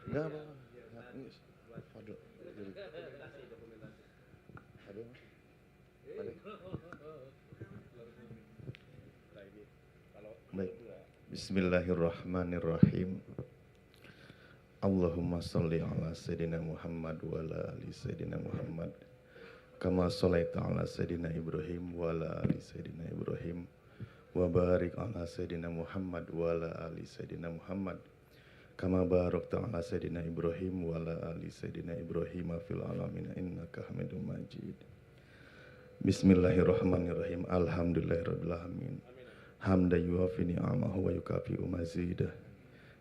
Enggak apa-apa. Baik. Bismillahirrahmanirrahim. Allahumma sholli ala sayyidina Muhammad wa ala ali sayyidina Muhammad. Kama sholaita ala sayyidina Ibrahim wa ala ali sayyidina Ibrahim. Wa barik ala sayyidina Muhammad wa ala ali sayyidina Muhammad. Kama barakta ala sayyidina Ibrahim wa ala ali sayyidina Ibrahim fil alamin innaka Hamidum Majid. Bismillahirrahmanirrahim. Alhamdulillahirabbil alamin. Hamdan yuwafi ni'amahu wa yukafi'u mazidah.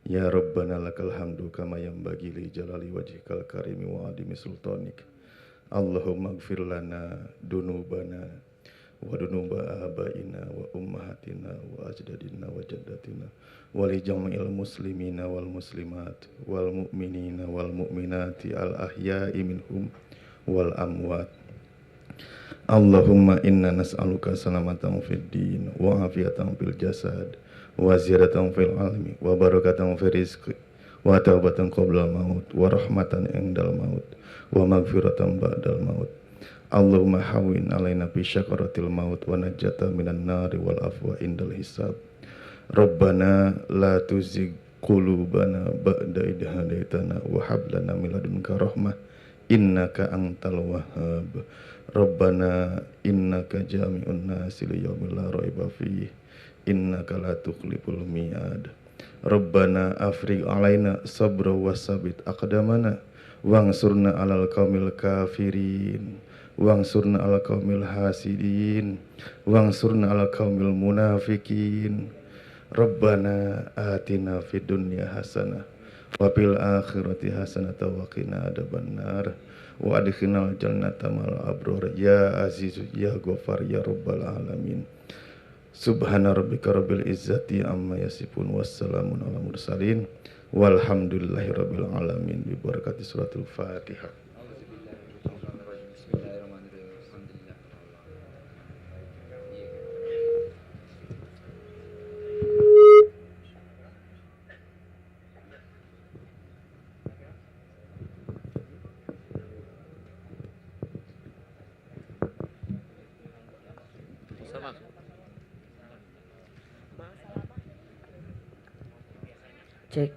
Ya Rabbana lakal hamdu kama yanbaghi li jalali wajhikal karimi wa adimi sultanik. Allahumma ighfir lana dunubana wa dunuba abaina wa ummahatina wa ajdadina wa jaddatina wa li jam'il muslimina wal muslimat wal mu'minina wal mu'minati al ahya'i minhum wal amwat. Allahumma inna nas'aluka salamatan fid din wa afiatan fil jasad wa ziyadatan fil ilmi wa barakatan fil rizqi wa taubatan qabla maut wa rahmatan indal maut wa maghfiratan ba'dal maut. Allahumma hawin alaina bi syakaratil maut wa najata minan nari wal afwa indal hisab. Rabbana la tuzigh qulubana ba'da idh hadaitana wa hab lana min ladunka rahmah innaka antal wahhab. Rabbana innaka jami'un nasi li yaumin la raiba fihi innaka la tukhliful mi'ad. Rabbana afrigh alaina sabra wa sabit aqdamana wangsurna alal qaumil kafirin wangsurna alal qaumil hasidin wangsurna alal qaumil munafikin. Rabbana atina fid dunya hasanah wa fil akhirati hasanah wa qina adzabannar wa adkhilnal jannata mal abrar ya aziz ya ghafar ya rabbal alamin. Subhana rabbika rabbil izzati amma yasifun wassalamun ala mursalin walhamdulillahi rabbil alamin bi barakati suratul Fatihah. Cek.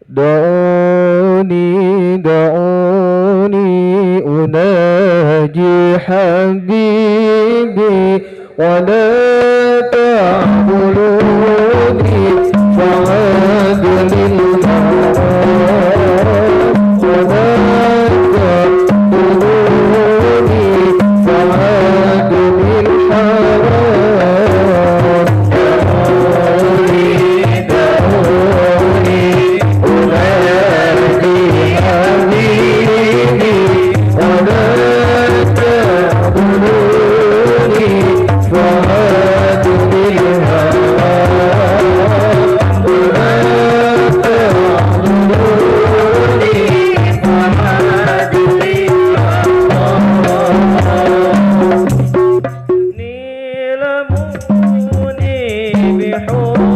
دعوني دعوني أناجي حبيبي ولا تعبدوني فعاد للمرام ولا تعبدوني فعاد للحرام. دعوني دعوني أناجي حبيبي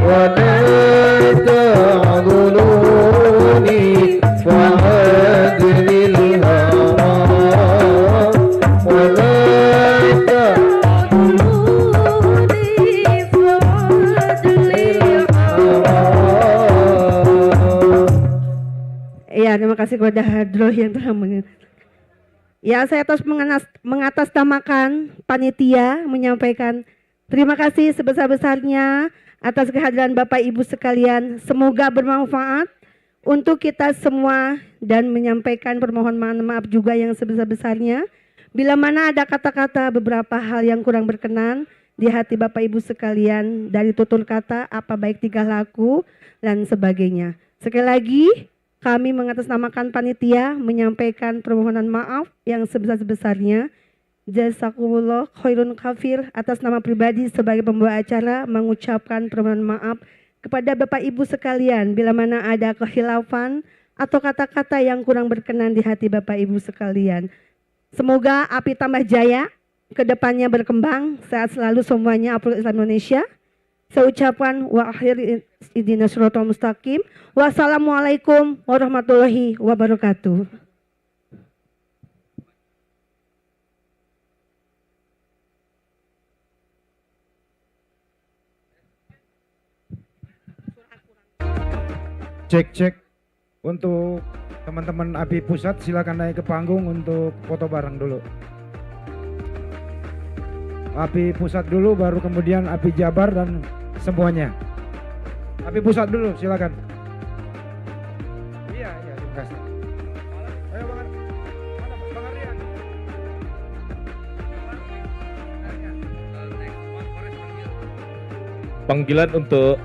ولا تعبدوني فعاد للهوام ولا تعبدوني فعاد Ya, terima kasih kepada Hadroh yang telah Ya, saya mengatasnamakan panitia menyampaikan terima kasih sebesar-besarnya atas kehadiran Bapak Ibu sekalian. Semoga bermanfaat untuk kita semua dan menyampaikan permohonan maaf juga yang sebesar-besarnya. Bila mana ada kata-kata beberapa hal yang kurang berkenan di hati Bapak Ibu sekalian dari tutur kata, apa baik tingkah laku dan sebagainya. Sekali lagi kami mengatasnamakan panitia menyampaikan permohonan maaf yang sebesar-besarnya. Jazakumullah khairun kafir atas nama pribadi sebagai pembawa acara mengucapkan permohonan maaf kepada Bapak Ibu sekalian bila mana ada kekhilafan atau kata-kata yang kurang berkenan di hati Bapak Ibu sekalian. Semoga api tambah jaya, kedepannya berkembang, sehat selalu semuanya Apul Islam Indonesia. Saya ucapkan wa akhir idina suratul mustaqim. Wassalamualaikum warahmatullahi wabarakatuh. Cek. Untuk teman-teman API Pusat silakan naik ke panggung untuk foto bareng dulu. API Pusat dulu, baru kemudian API Jabar dan semuanya. API Pusat dulu, silakan. Iya, terima kasih. Ayo Bang Ardian. Panggilan untuk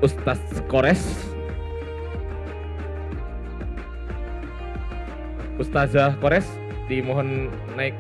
Ustadz Kores, Ustazah Kores, dimohon naik